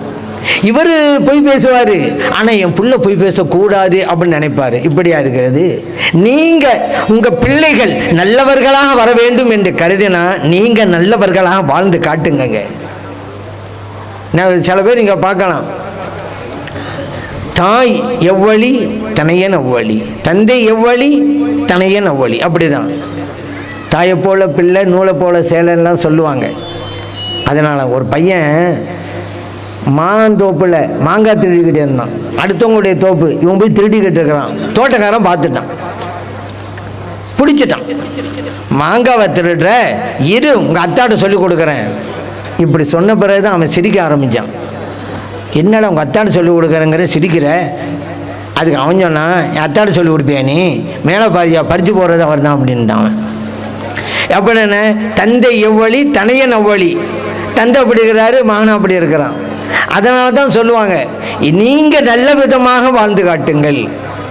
இவர் பொய் பேசுவார், ஆனால் என் புள்ள பொய் பேசக்கூடாது அப்படின்னு நினைப்பார். இப்படியா இருக்கிறது? நீங்கள் உங்கள் பிள்ளைகள் நல்லவர்களாக வர வேண்டும் என்று கருதினா நீங்கள் நல்லவர்களாக வாழ்ந்து காட்டுங்க. சில பேர் நீங்கள் பார்க்கலாம், தாய் எவ்வளி தனையன் அவ்வளி, தந்தை எவ்வளி தனையன் அவ்வளி. அப்படிதான் தாயை போல பிள்ளை நூலை போல சேலைலாம் சொல்லுவாங்க. அதனால் ஒரு பையன் மாந்தோப்பில் மாங்காய் திருடிக்கிட்டே இருந்தான். அடுத்தவங்களுடைய தோப்பு இவன் போய் திருடிக்கிட்டு இருக்கிறான். தோட்டக்காரன் பார்த்துட்டான், பிடிச்சிட்டான். மாங்காவை திருடுற, இரு உங்கள் அத்தாட்ட சொல்லி கொடுக்குறேன். இப்படி சொன்ன பிறகு தான் அவன் சிரிக்க ஆரம்பித்தான். என்னடா உங்கள் அத்தாட்ட சொல்லி கொடுக்குறேங்கிற சிரிக்கிற? அதுக்கு அவன் சொன்னான், என் அத்தாட்ட சொல்லி கொடுப்பியா நீ? மேலே பாரியா பறித்து போடுறது அவர் தான் அப்படின்ட்டான். அப்போ என்ன, தந்தை எவ்வளி தனையன் அவ்வளி. தந்தை அப்படி இருக்கிறாரு, மகன் அப்படி இருக்கிறான். அதனால தான் சொல்லுவாங்க, நீங்கள் நல்ல விதமாக வாழ்ந்து காட்டுங்கள்.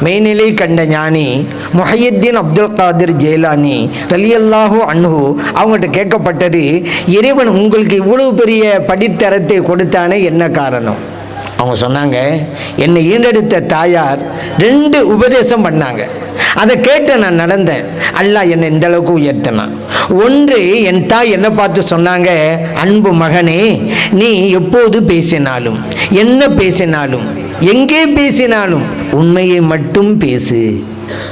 மெய்நிலை கண்ட ஞானி முஹையுத்தீன் அப்துல் காதிர் ஜெயிலானி ரலியல்லாஹு அன்ஹு அவங்ககிட்ட கேட்கப்பட்டது, இறைவன் உங்களுக்கு இவ்வளவு பெரிய படித்தரத்தை கொடுத்தானே என்ன காரணம்? அவங்க சொன்னாங்க, என்னை ஈண்டெடுத்த தாயார் 2 உபதேசம் பண்ணாங்க, அதை கேட்டு நான் நடந்தேன். அல்லாஹ் என்னை இந்த அளவுக்கு உயர்த்தினான். ஒன்று, என் தாய் என்னை பார்த்து சொன்னாங்க, அன்பு மகனே, நீ எப்போது பேசினாலும் என்ன பேசினாலும் எங்கே பேசினாலும் உண்மையை மட்டும் பேசு,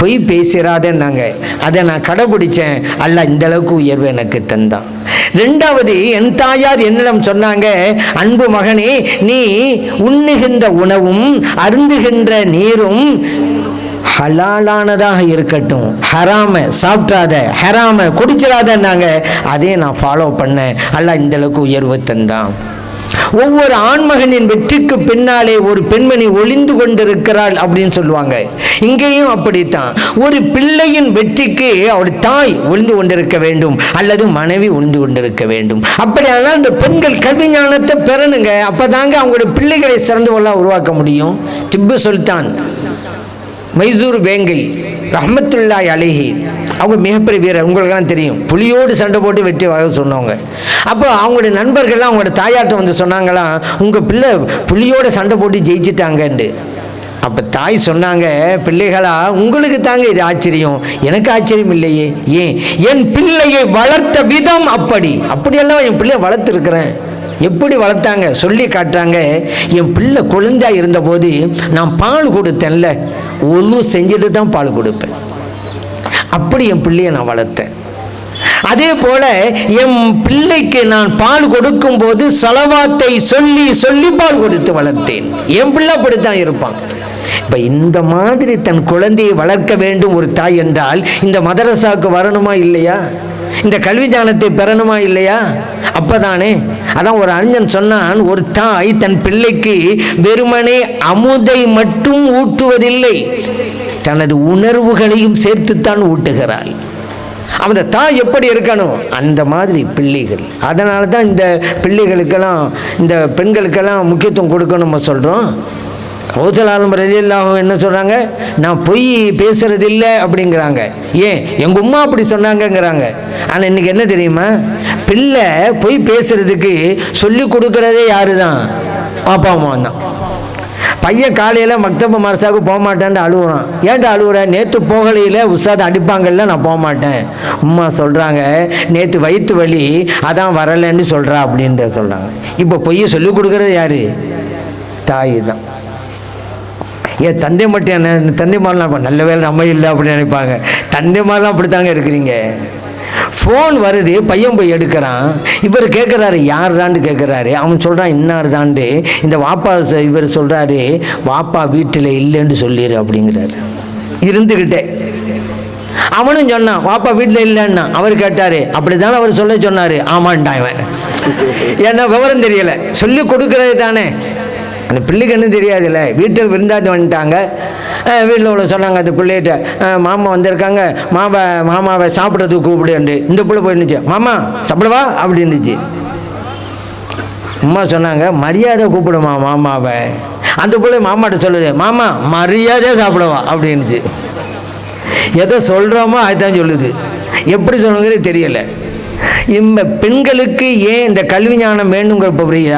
பொய் பேசிடாதேன்னாங்க. அதை நான் கடைபிடிச்சேன். அல்லாஹ் இந்த அளவுக்கு உயர்வு எனக்கு தந்தான். 2வது, என் தாயார் என்னிடம் சொன்னாங்க, அன்பு மகனே, நீ உண்ணுகின்ற உணவும் அருந்துகின்ற நீரும் ஹலாலானதாக இருக்கட்டும், ஹராம சாப்பிடாத, ஹராம குடிச்சிடாதன்னாங்க. அதே நான் ஃபாலோ பண்ணேன். அல்லாஹ் இந்த அளவுக்கு உயர்வு தந்தான். ஒவ்வொரு ஆண்மகனின் வெற்றிக்கு பின்னாலே ஒரு பெண்மணி ஒளிந்து கொண்டிருக்கிறாள் அப்படின்னு சொல்லுவாங்க. இங்கேயும் அப்படித்தான். ஒரு பிள்ளையின் வெற்றிக்கு அவர் தாய் ஒளிந்து கொண்டிருக்க வேண்டும், அல்லது மனைவி ஒளிந்து கொண்டிருக்க வேண்டும். அப்படியானால் இந்த பெண்கள் கல்வி ஞானத்தை பெறணுங்க. அப்பதாங்க அவங்களுடைய பிள்ளைகளை சிறந்தவர்களாக உருவாக்க முடியும். திப்பு சுல்தான் மைசூர் வேங்கை ரஹ்மத்துல்லாஹி அலைஹி அவங்க மிகப்பெரிய வீரர், உங்களுக்கெல்லாம் தெரியும். புலியோடு சண்டை போட்டு வெற்றி வாங்க சொன்னவங்க. அப்போ அவங்களுடைய நண்பர்கள்லாம் அவங்களோட தாயார்ட்ட வந்து சொன்னாங்களாம், உங்கள் பிள்ளை புலியோட சண்டை போட்டு ஜெயிச்சிட்டாங்கன்னு. அப்போ தாய் சொன்னாங்க, பிள்ளைகளா உங்களுக்கு தாங்க இது ஆச்சரியம், எனக்கு ஆச்சரியம் இல்லையே. ஏன், என் பிள்ளையை வளர்த்த விதம் அப்படியெல்லாம் என் பிள்ளையை வளர்த்துருக்கிறேன். எப்படி வளர்த்தாங்க சொல்லி காட்டுறாங்க. என் பிள்ளை குழந்தையா இருந்தபோது நான் பால் கொடுத்தேன்ல, ஒழு செஞ்சுட்டு தான் பால் கொடுப்பேன். அப்படி என் பிள்ளையை நான் வளர்த்தேன். அதே போல என் பிள்ளைக்கு நான் பால் கொடுக்கும் போது சலவாத்தை சொல்லி சொல்லி பால் கொடுத்து வளர்த்தேன். என் பிள்ளை அப்படித்தான் இருப்பான். இப்ப இந்த மாதிரி தன் குழந்தையை வளர்க்க வேண்டும் ஒரு தாய் என்றால் இந்த மதரசாவுக்கு வரணுமா இல்லையா? இந்த கல்வி ஞானத்தை பெறணுமா இல்லையா? அப்பதானே. அதான் ஒரு அறிஞன் சொன்னான், ஒரு தாய் தன் பிள்ளைக்கு வெறுமனே அமுதை மட்டும் ஊட்டுவதில்லை, தனது உணர்வுகளையும் சேர்த்துத்தான் ஊட்டுகிறாள். அந்த தாய் எப்படி இருக்கணும், அந்த மாதிரி பிள்ளைகள். அதனால தான் இந்த பிள்ளைகளுக்கெல்லாம், இந்த பெண்களுக்கெல்லாம் முக்கியத்துவம் கொடுக்கணும் நம்ம சொல்கிறோம். கௌசலாலும் ரலியல்லாஹு என்ன சொல்கிறாங்க, நான் பொய் பேசுறது இல்லை அப்படிங்கிறாங்க. ஏன், எங்கள் உம்மா அப்படி சொன்னாங்கங்கிறாங்க. ஆனால் இன்னைக்கு என்ன தெரியுமா, பிள்ளை பொய் பேசுறதுக்கு சொல்லி கொடுக்கறதே யாரு தான்? அப்பா அம்மா தான். பையன் காலையில் மக்தப மர்சாவுக்கு போக மாட்டேன்னு அழுகுறான். ஏன்டா அழுகுற? நேற்று போகலையில் உஸ்தாத் அடிப்பாங்கல்ல, நான் போக மாட்டேன். அம்மா சொல்கிறாங்க, நேற்று வயிற்று வலி அதான் வரலைன்னு சொல்கிறா அப்படின்ற சொல்கிறாங்க. இப்போ பொய்யை சொல்லிக் கொடுக்குறது யார்? தாய் தான். ஏன் தந்தை மட்டும் என்ன? தந்தை மாதிரிலாம் நல்ல வேலை நம்ம இல்லை அப்படின்னு நினைப்பாங்க. தந்தை மாதிரிலாம் அப்படித்தாங்க இருக்கிறீங்க. ஃபோன் வருது, பையன் போய் எடுக்கிறான். இவர் கேட்குறாரு, யார் தாண்டு கேட்குறாரு. அவன் சொல்கிறான், இன்னார் தாண்டு. இந்த வாப்பா இவர் சொல்கிறாரு, வாப்பா வீட்டில் இல்லைன்னு சொல்லிடு அப்படிங்கிறாரு. இருந்துக்கிட்டே அவனும் சொன்னான், வாப்பா வீட்டில் இல்லைன்னா. அவர் கேட்டார், அப்படி தானே அவர் சொல்ல சொன்னார். ஆமான்ட்டான் இவன். ஏன்னா விவரம் தெரியலை, சொல்லி கொடுக்குறது தானே. அந்த பிள்ளைக்கு என்ன தெரியாதுல்ல. வீட்டில் விருந்தாட்டு வந்துட்டாங்க. வீட்டில் உள்ள சொன்னாங்க அந்த பிள்ளைகிட்ட, மாமா வந்திருக்காங்க, மாமாவை சாப்பிட்றதுக்கு கூப்பிடுண்டு. இந்த பிள்ளை போயிருந்துச்சு, மாமா சாப்பிடவா அப்படின்னுச்சு. அம்மா சொன்னாங்க, மரியாதை கூப்பிடுமா மாமாவை. அந்த பிள்ளை மாமாட்ட சொல்லுது, மாமா மரியாதையாக சாப்பிடவா அப்படின்னுச்சு. எதை சொல்கிறோமோ அதுதான் சொல்லுது. எப்படி சொல்லுங்கிறது தெரியலை. இந்த பெண்களுக்கு ஏன் இந்த கல்வி ஞானம் வேணுங்கிற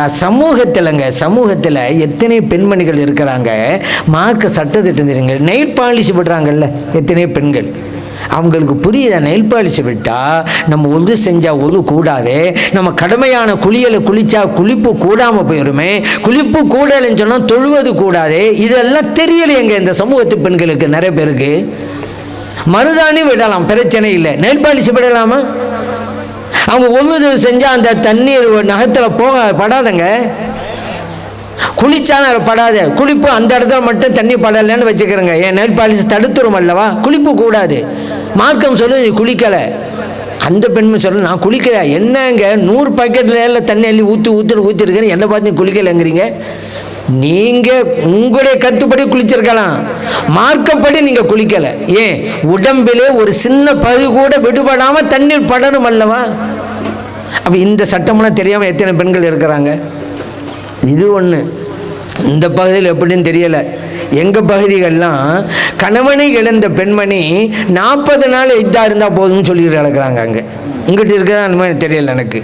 சமூகத்தில் எத்தனை பெண்மணிகள் இருக்கிறாங்க, மார்க்க சட்டத்திட்டம் தெரியுங்க. நெயில் பாலிஷ் விடுறாங்கல்ல எத்தனை பெண்கள், அவங்களுக்கு புரியுதா? நெயில் பாலிஷ் விட்டால் நம்ம ஒது செஞ்சால் ஒது கூடாது, நம்ம கடமையான குளியலை குளித்தா குளிப்பு கூடாமல் போயிருமே, குளிப்பு கூடலைன்னு சொன்னால் தொழுவது கூடாது. இதெல்லாம் தெரியலையேங்க இந்த சமூகத்து பெண்களுக்கு. நிறைய பேருக்கு மருதாணி விடலாம், பிரச்சனை இல்லை. நெயில் பாலிஷ் விடலாமா? அவங்க ஒன்று செஞ்சால் அந்த தண்ணீர் நகத்தில் போக படாதங்க. குளிச்சான படாது. குளிப்பு அந்த இடத்துல மட்டும் தண்ணி படலைன்னு வச்சுக்கிறேங்க. என் நெல் பாலிஷ் தடுத்துரும் அல்லவா? குளிப்பு கூடாது. மார்க்கம் சொல்லு, நீ குளிக்கலை. அந்த பெண்மை சொல்ல, நான் குளிக்கல. என்னங்க 100 பாக்கெட்டில் தண்ணி அள்ளி ஊற்றிருக்கேன்னு என்னை பார்த்து நீ குளிக்கலைங்கிறீங்க. நீங்கள் உங்களுடைய கருத்துப்படி குளிச்சிருக்கலாம், மார்க்கப்படி நீங்கள் குளிக்கலை. ஏன்? உடம்பிலே ஒரு சின்ன பகுதி கூட விடுபடாமல் தண்ணீர் படணும் அல்லவா? அப்போ இந்த சட்டமெல்லாம் தெரியாமல் எத்தனை பெண்கள் இருக்கிறாங்க. இது ஒன்று. இந்த பகுதியில் எப்படின்னு தெரியலை. எங்கள் பகுதிகள்லாம் கணவனை இழந்த பெண்மணி 40 நாள் இதாக இருந்தால் போதும்னு சொல்லிட்டு கிடக்குறாங்க. அங்கே இங்கிட்ட இருக்கிறதா அந்த மாதிரி தெரியல எனக்கு.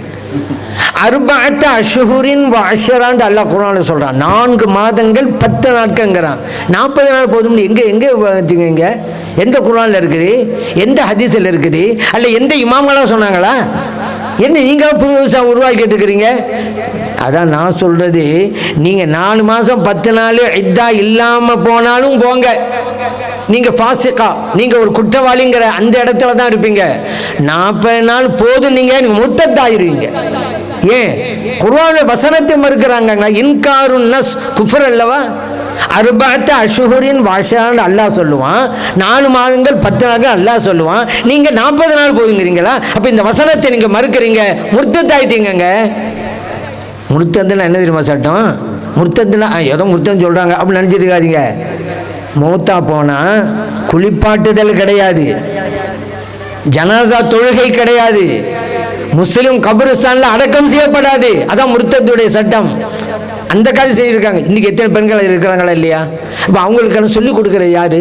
4 அஷ்ஹுரின் வ அஷ்ரான்னு அல்லாஹ் குர்ஆனில் சொல்கிறான். 4 மாதங்கள் 10 நாட்கள்ங்கிறான். 40 நாள் போதும்னு எங்கே எந்த குர்ஆனில் இருக்குது? எந்த ஹதீஸில் இருக்குது? அல்ல எந்த இமாம்களாக சொன்னாங்களா? என்ன நீங்கள் புதுசாக உருவாக்கிட்டு இருக்கிறீங்க? அதான் நான் சொல்கிறது, நீங்கள் 4 மாதம் 10 நாள் இதா இல்லாமல் போனாலும் போங்க, நீங்கள் ஃபாசிகா, நீங்கள் ஒரு குற்றவாளிங்கிற அந்த இடத்துல தான் இருப்பீங்க. 40 நாள் போதும், நீங்கள் முர்த்தத்தாயிருவீங்க. ஏன்? குர்ஆன் வசனத்தை மறுக்கிறாங்க. இன்காருன் நஸ் குஃபர் அல்லவா? 4 அஷ்ஹுரின் வ அஷ்ரான்னு அல்லாஹ் சொல்லுவான். 4 மாதங்கள் 10 நாட்கள் அல்லாஹ் சொல்லுவான். நீங்கள் 40 நாள் போதுங்கிறீங்களா? அப்போ இந்த வசனத்தை நீங்கள் மறுக்கிறீங்க, முர்த்தத்தாயிட்டீங்க. முர்த்தத்தில் என்ன தெரியுமா சட்டம்? முர்த்தத்தில் ஏதோ முர்த்தம் சொல்கிறாங்க அப்படின்னு நினச்சிருக்காதீங்க. மௌத்தா போனால் குளிப்பாட்டுதல் கிடையாது, ஜனாசா தொழுகை கிடையாது, முஸ்லிம் கபிரிஸ்தானில் அடக்கம் செய்யப்படாது. அதான் முர்த்தத்துடைய சட்டம். அந்த காலம் செஞ்சுருக்காங்க. இன்றைக்கி எத்தனை பெண்கள் இருக்கிறாங்களா இல்லையா? அப்போ அவங்களுக்கெல்லாம் சொல்லிக் கொடுக்குறது யார்?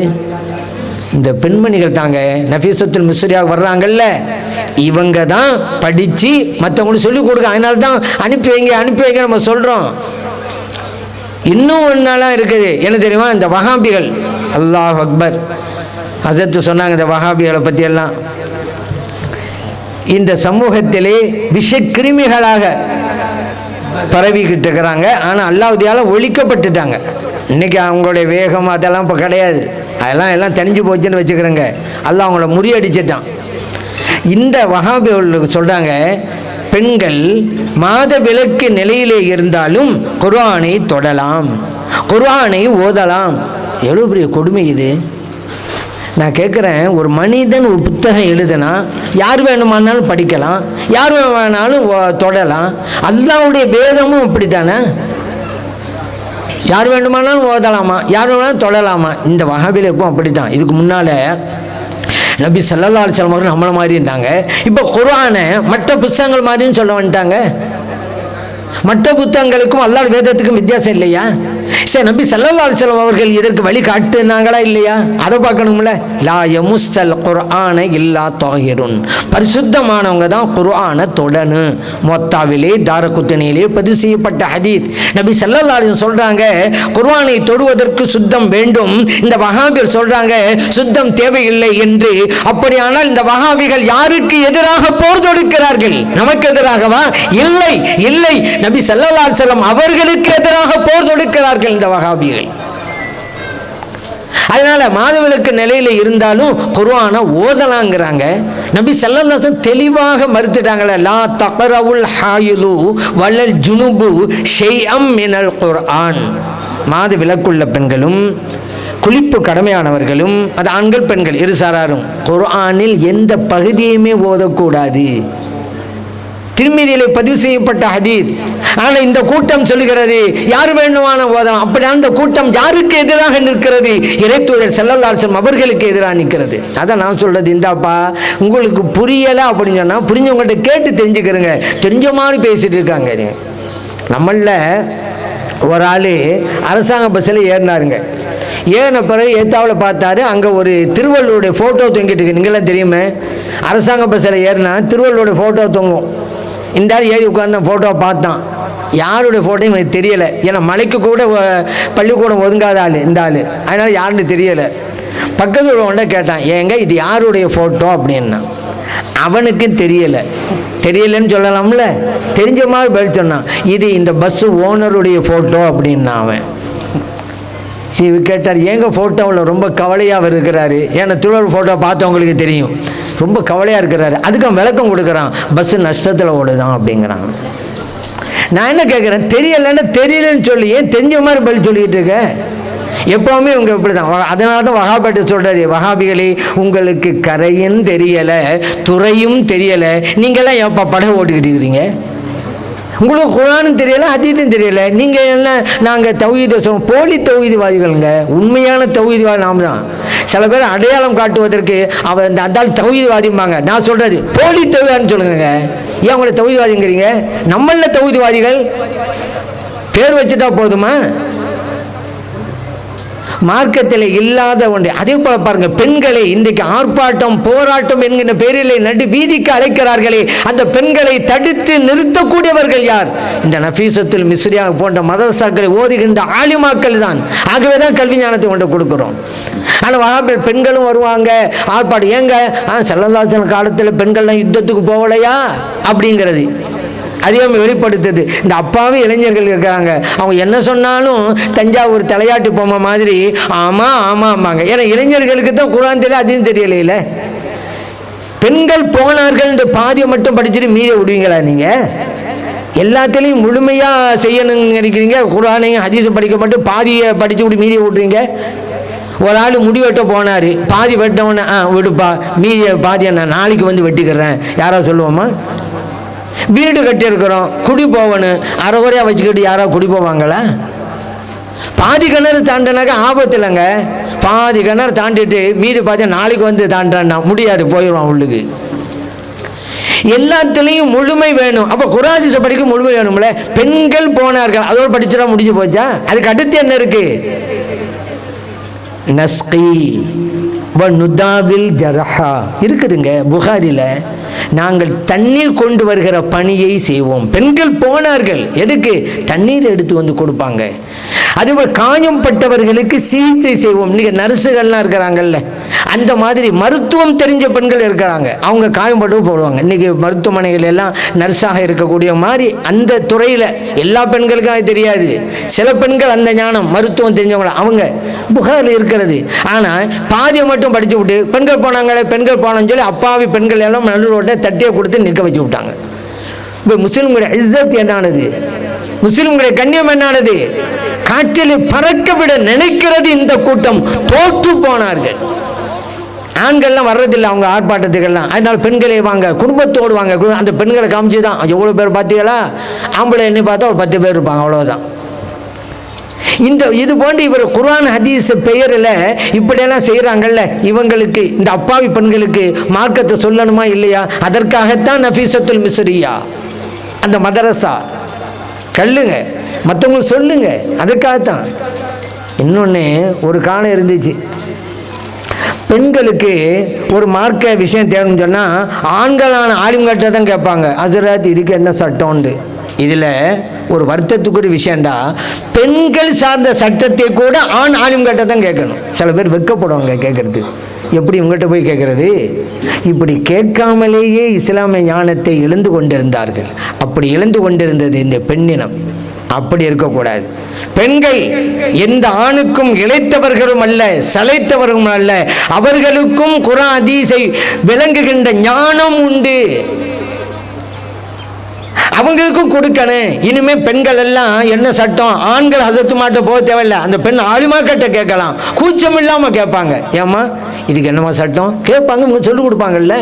இந்த பெண்மணிகள் தாங்க. நஃபீசத்துல் மிஸ்ரியாக வர்றாங்கல்ல, இவங்க தான் படித்து மற்றவங்களுக்கு சொல்லிக் கொடுக்க. அதனால தான் அனுப்பி வைங்க நம்ம சொல்கிறோம். இன்னும் ஒன்று நாளாக இருக்குது. என்ன தெரியுமா? இந்த வஹாபிகள், அல்லாஹ் அக்பர், ஹஸரத் சொன்னாங்க இந்த வஹாபிகளை பற்றியெல்லாம். இந்த சமூகத்திலே விஷக்கிருமிகளாக பரவிக்கிட்டு இருக்கிறாங்க. ஆனால் அல்லாஹ்வுதியால ஒழிக்கப்பட்டுட்டாங்க. இன்றைக்கி அவங்களுடைய வேகம் அதெல்லாம் இப்போ கிடையாது. எல்லாம் தனிஞ்சு போச்சுன்னு வச்சுக்கிறேங்க. அல்லாஹ் அவங்கள முறியடிச்சிட்டான். இந்த வஹாபிகளுக்கு சொல்கிறாங்க, பெண்கள் மாத விலக்கு நிலையிலே இருந்தாலும் குர்ஆனை தொடலாம், குர்ஆனை ஓதலாம். எவ்வளோ பெரிய கொடுமை இது! நான் கேட்குறேன், ஒரு மனிதன் ஒரு புத்தகம் எழுதுனா யார் வேணுமானாலும் படிக்கலாம், யார் வேணாலும் தொடலாம். அல்லாஹ்வுடைய வேதமும் இப்படி தானே? யார் வேண்டுமானாலும் ஓதலாமா, யார் வேணாலும் தொடலாமா? இந்த வஹாபிலுக்கும் அப்படி தான். இதுக்கு முன்னால் நபி ஸல்லல்லாஹு அலைஹி வஸல்லம் அவர்கள் நம்மளை மாதிரி இருந்தாங்க. இப்போ குர்ஆனை மற்ற புத்தகங்கள் மாதிரின்னு சொல்ல வந்துட்டாங்க. மற்ற புத்தகங்களுக்கும் அல்லாஹ் வேதத்துக்கும் வித்தியாசம் இல்லையா? சரி, நபி ஸல்லல்லாஹு அலைஹி வஸல்லம் அவர்கள் இதற்கு வழி காட்டுனாங்களா இல்லையா? அதை பார்க்கணும்ல. லா யமுஸ்ஸல் குர்ஆன இல்லா தாஹிருன், பரிசுத்தமானவங்க தான் குர்ஆனை தொடணும். மொத்தாவிலே தாரகுத்னியிலே பதிவு செய்யப்பட்ட ஹதீஸ். நபி ஸல்லல்லாஹு அலைஹி வஸல்லம் சொல்றாங்க, குர்ஆனை தொடுவதற்கு சுத்தம் வேண்டும். இந்த வஹாபிகள் சொல்றாங்க சுத்தம் தேவையில்லை என்று. அப்படியானால் இந்த வஹாபிகள் யாருக்கு எதிராக போர் தொடுக்கிறார்கள்? நமக்கு எதிராகவா? இல்லை, இல்லை, நபி ஸல்லல்லாஹு அலைஹி வஸல்லம் அவர்களுக்கு எதிராக போர் தொடுக்கிறார்கள் இந்த வஹாபிகள். அதனால மாதவிலக்கு நிலையில இருந்தாலும் குர்ஆனை ஓதலாங்கிறாங்க. நபி ஸல்லல்லாஹு அலைஹி வஸல்லம் தெளிவாக மறுத்துட்டாங்களே, லா தக்ரவுல் ஹாயிலு வலல் ஜுனுபு ஷைஅம் மினல் குர்ஆன். மாதவிலக்குள்ள பெண்களும் குளிப்பு கடமையானவர்களும், அது ஆண்கள் பெண்கள் இருசாராரும், குர்ஆனில் எந்த பகுதியுமே ஓதக்கூடாது. திருமீதியிலே பதிவு செய்யப்பட்ட ஹதீஸ். ஆனால் இந்த கூட்டம் சொல்லுகிறது யார் வேண்டுமான ஓதலாம். அப்படியான இந்த கூட்டம் யாருக்கு எதிராக நிற்கிறது? இறைத்தூதர் ஸல்லல்லாஹு அலைஹி வஸல்லம் அவர்களுக்கு எதிராக நிற்கிறது. அதான் நான் சொல்றது, இந்தாப்பா உங்களுக்கு புரியலை அப்படின்னு சொன்னால் புரிஞ்சவங்கள்ட்ட கேட்டு தெரிஞ்சுக்கிறங்க. தெரிஞ்ச மாதிரி பேசிட்டு இருக்காங்க. நம்மள ஒரு ஆள் அரசாங்க பஸ்ஸில் ஏறினாருங்க. ஏறின பிறகு ஏத்தாவில் பார்த்தாரு, அங்கே ஒரு திருவள்ளுவருடைய ஃபோட்டோ தொங்கிட்டு இருக்கு. நீங்களாம் தெரியுமே, அரசாங்க பஸ்ஸில் ஏறினா திருவள்ளுவருடைய ஃபோட்டோ தொங்கும். இந்த ஆள் ஏறி உட்காந்து ஃபோட்டோ பார்த்தான். யாருடைய ஃபோட்டோயும் எனக்கு தெரியலை. ஏன்னா மலைக்கு கூட பள்ளிக்கூடம் ஒதுங்காத ஆள் இந்த ஆள், அதனால் யாருன்னு தெரியலை. பக்கத்தில் உள்ளவன்ட கேட்டான், ஏங்க இது யாருடைய ஃபோட்டோ அப்படின்னா. அவனுக்கு தெரியலை. தெரியலைன்னு சொல்லலாம்ல, தெரிஞ்ச மாதிரி பதில் சொன்னான், இது இந்த பஸ்ஸு ஓனருடைய ஃபோட்டோ அப்படின்னா. அவன் கேட்டார், ஏங்க ஃபோட்டோவில் ரொம்ப கவலையாக இருக்கிறாரு. ஏன்னா திருவள்ளுவர் ஃபோட்டோ பார்த்தவங்களுக்கு தெரியும், ரொம்ப கவலையாக இருக்கிறாரு. அதுக்கு அவன் விளக்கம் கொடுக்குறான், பஸ்ஸு நஷ்டத்தில் ஓடுதான் அப்படிங்கிறான். நான் என்ன கேட்குறேன், தெரியலைன்னா தெரியலன்னு சொல்லி ஏன் தெரிஞ்ச மாதிரி பதில் சொல்லிக்கிட்டு இருக்க? எப்போவுமே இவங்க இப்படி தான். அதனால தான் வஹாபிட்ட சொல்கிறாரு, வஹாபிகளே உங்களுக்கு கரையும் தெரியலை துறையும் தெரியலை, நீங்களாம் எப்போ படம் ஓட்டிக்கிட்டு இருக்கிறீங்க? உங்களுக்கு குர்ஆனும் தெரியலை ஹதீஸும் தெரியலை, நீங்கள் என்ன நாங்கள் தௌஹீதை சொல்லுவோம்? போலி தௌஹீத்வாதிகளுங்க. உண்மையான தௌஹீத்வாதி நாம் தான். சில பேர் அடையாளம் காட்டுவதற்கு அவர் இந்த அதால் தௌஹீத்வாதிம்பாங்க. நான் சொல்கிறது போலி தௌஹீத்வாதின்னு சொல்லுங்க. ஏன் உங்களை தௌஹீத்வாதிங்கிறீங்க? நம்மள தௌஹீத்வாதிகள் பேர் வச்சுட்டா போதுமா? மார்க்கத்தில் இல்லாத ஒன்று. அதே போல பாருங்க, பெண்களை இன்றைக்கு ஆர்ப்பாட்டம் போராட்டம் என்கிற பேரிலே நடு வீதிக்கு அழைக்கிறார்களே, அந்த பெண்களை தடுத்து நிறுத்தக்கூடியவர்கள் யார்? இந்த நஃபீசத்துல் மிஸ்ரியா போன்ற மதரசாக்களை ஓதுகின்ற ஆலிமாக்கள் தான். ஆகவே தான் கல்வி ஞானத்தை கொண்டு கொடுக்குறோம். ஆனால் வஹாபிகள் பெண்களும் வருவாங்க ஆர்ப்பாட்டம். ஏங்க ஸல்லல்லாஹு அலைஹி வஸல்லம் காலத்தில் பெண்கள்லாம் யுத்தத்துக்கு போகலையா அப்படிங்கிறது அதே வெளிப்படுத்துது. இந்த அப்பாவி இளைஞர்கள் இருக்கிறாங்க, அவங்க என்ன சொன்னாலும் தஞ்சாவூர் தலையாட்டு பொம்மை மாதிரி ஆமாம் ஆமாம்பாங்க. ஏன்னா இளைஞர்களுக்கு தான் குர்ஆன் தெரியல, அதையும் தெரியல. பெண்கள் போனார்கள் என்று பாதியை மட்டும் படிச்சுட்டு மீதி விடுவீங்களா நீங்கள்? எல்லாத்திலையும் முழுமையாக செய்யணும்னு நினைக்கிறீங்க. குர்ஆனையும் ஹதீஸும் படிக்க மட்டும் பாதியை படித்து விட்டு மீதியை விட்டுறீங்க. ஒரு ஆள் முடி வெட்ட போனார், பாதி வெட்டவுடனே விடுப்பா மீதியை பாதியை நான் நாளைக்கு வந்து வெட்டிக்கிறேன், யாராவது சொல்லுவோமா? வீடு கட்டியிருக்கிறோம், குடி போகணும், அரைகுறையாக வச்சுக்கிட்டு யாராவது குடி போவாங்களா? பாதி கிணறு தாண்டினாக்க ஆபத்து இல்லைங்க. பாதி கிணறு தாண்டிட்டு மீதி பாதி நாளைக்கு வந்து தாண்டான்னா முடியாது, போயிடுவான் உள்ளுக்கு. எல்லாத்துலேயும் முழுமை வேணும். அப்போ குர்ஆன் படிக்க முழுமை வேணும்ல. பெண்கள் போனார்கள், அதோடு படிச்சுட்டா முடிஞ்சு போச்சா? அதுக்கு அடுத்து என்ன இருக்கு? நஸ்கி வ நுதாவில் ஜரஹா இருக்குதுங்க புகாரில. நாங்கள் தண்ணீர் கொண்டு வருகிற பணியை செய்வோம். பெண்கள் போனார்கள், எதுக்கு? தண்ணீர் எடுத்து வந்து கொடுப்பாங்க. அதுபோல் காயம்பட்டவர்களுக்கு சிகிச்சை செய்வோம். இன்னைக்கு நர்ஸுகள்லாம் இருக்கிறாங்கல்ல, அந்த மாதிரி மருத்துவம் தெரிஞ்ச பெண்கள் இருக்கிறாங்க, அவங்க காயம்பட்டு போடுவாங்க. இன்னைக்கு மருத்துவமனைகள் எல்லாம் நர்ஸாக இருக்கக்கூடிய மாதிரி அந்த துறையில் எல்லா பெண்களுக்கும் அது தெரியாது. சில பெண்கள் அந்த ஞானம் மருத்துவம் தெரிஞ்சவங்கள அவங்க புகாரில் இருக்கிறது. ஆனால் பாதியை மட்டும் படித்து விட்டு பெண்கள் போனாங்களே பெண்கள் போனான்னு சொல்லி அப்பாவி பெண்கள் எல்லாம் நடுரோட்டை தட்டியை கொடுத்து நிற்க வச்சு விட்டாங்க. இப்போ முஸ்லிம்களுடைய இஸ்ஸத் என்னானது? முஸ்லிம்களுடைய கண்ணியம் என்னானது? காற்றில் பறக்க விட நினைக்கிறது இந்த கூட்டம். தோற்று போனார்கள். ஆண்கள்லாம் வர்றதில்லை அவங்க ஆர்ப்பாட்டத்துக்கெல்லாம். அதனால பெண்களே வாங்க, குடும்பத்தோடு வாங்க. அந்த பெண்களை காமிச்சு தான் எவ்வளோ பேர் பார்த்தீங்களா? ஆம்பளை என்ன பார்த்தா ஒரு 10 பேர் இருப்பாங்க, அவ்வளோதான். இது போன்று இவர் குர்ஆன் ஹதீஸ் பெயரில் இப்படியெல்லாம் செய்கிறாங்கல்ல, இவங்களுக்கு இந்த அப்பாவி பெண்களுக்கு மார்க்கத்தை சொல்லணுமா இல்லையா? அதற்காகத்தான் நஃபீசத்துல் மிஸ்ரியா அந்த மதரசா. கல்லுங்க, மற்றவங்களுக்கு சொல்லுங்க. அதுக்காகத்தான். இன்னொன்று, ஒரு காலம் இருந்துச்சு, பெண்களுக்கு ஒரு மார்க்க விஷயம் தேவைன்னு சொன்னால் ஆண்களான ஆலிம்கிட்ட தான் கேட்பாங்க, ஹஜ்ரத் இதுக்கு என்ன சட்டம்ண்டு. இதில் ஒரு வருத்தத்துக்குரிய விஷயம்டா, பெண்கள் சார்ந்த சட்டத்தை கூட ஆண் ஆலிம்கிட்ட தான் கேட்கணும். சில பேர் வெட்கப்படுவாங்க கேட்கறது. எப்படி உங்கள்கிட்ட போய் கேட்கறது? இப்படி கேட்காமலேயே இஸ்லாமிய ஞானத்தை இழந்து கொண்டிருந்தார்கள். அப்படி இழந்து கொண்டிருந்தது இந்த பெண்ணினம். அப்படி இருக்கக்கூடாது. பெண்கள் எந்த ஆணுக்கும் இளைத்தவர்களும் அல்ல, சளைத்தவர்களும் அல்ல. அவர்களுக்கும் குர்ஆன் ஹதீஸை விளங்குகின்ற ஞானம் உண்டு, அவங்களுக்கும் கொடுக்கணும். இனிமே பெண்கள் எல்லாம் என்ன சட்டம், ஆண்கள் ஹசரத்து மாட்ட போக தேவையில்லை, அந்த பெண் ஆலிமாக்கிட்ட கேட்கலாம், கூச்சம் இல்லாம கேட்பாங்க. ஏமா இதுக்கு என்னமா சட்டம் கேட்பாங்க, இவங்க சொல்லிக் கொடுப்பாங்கல்ல.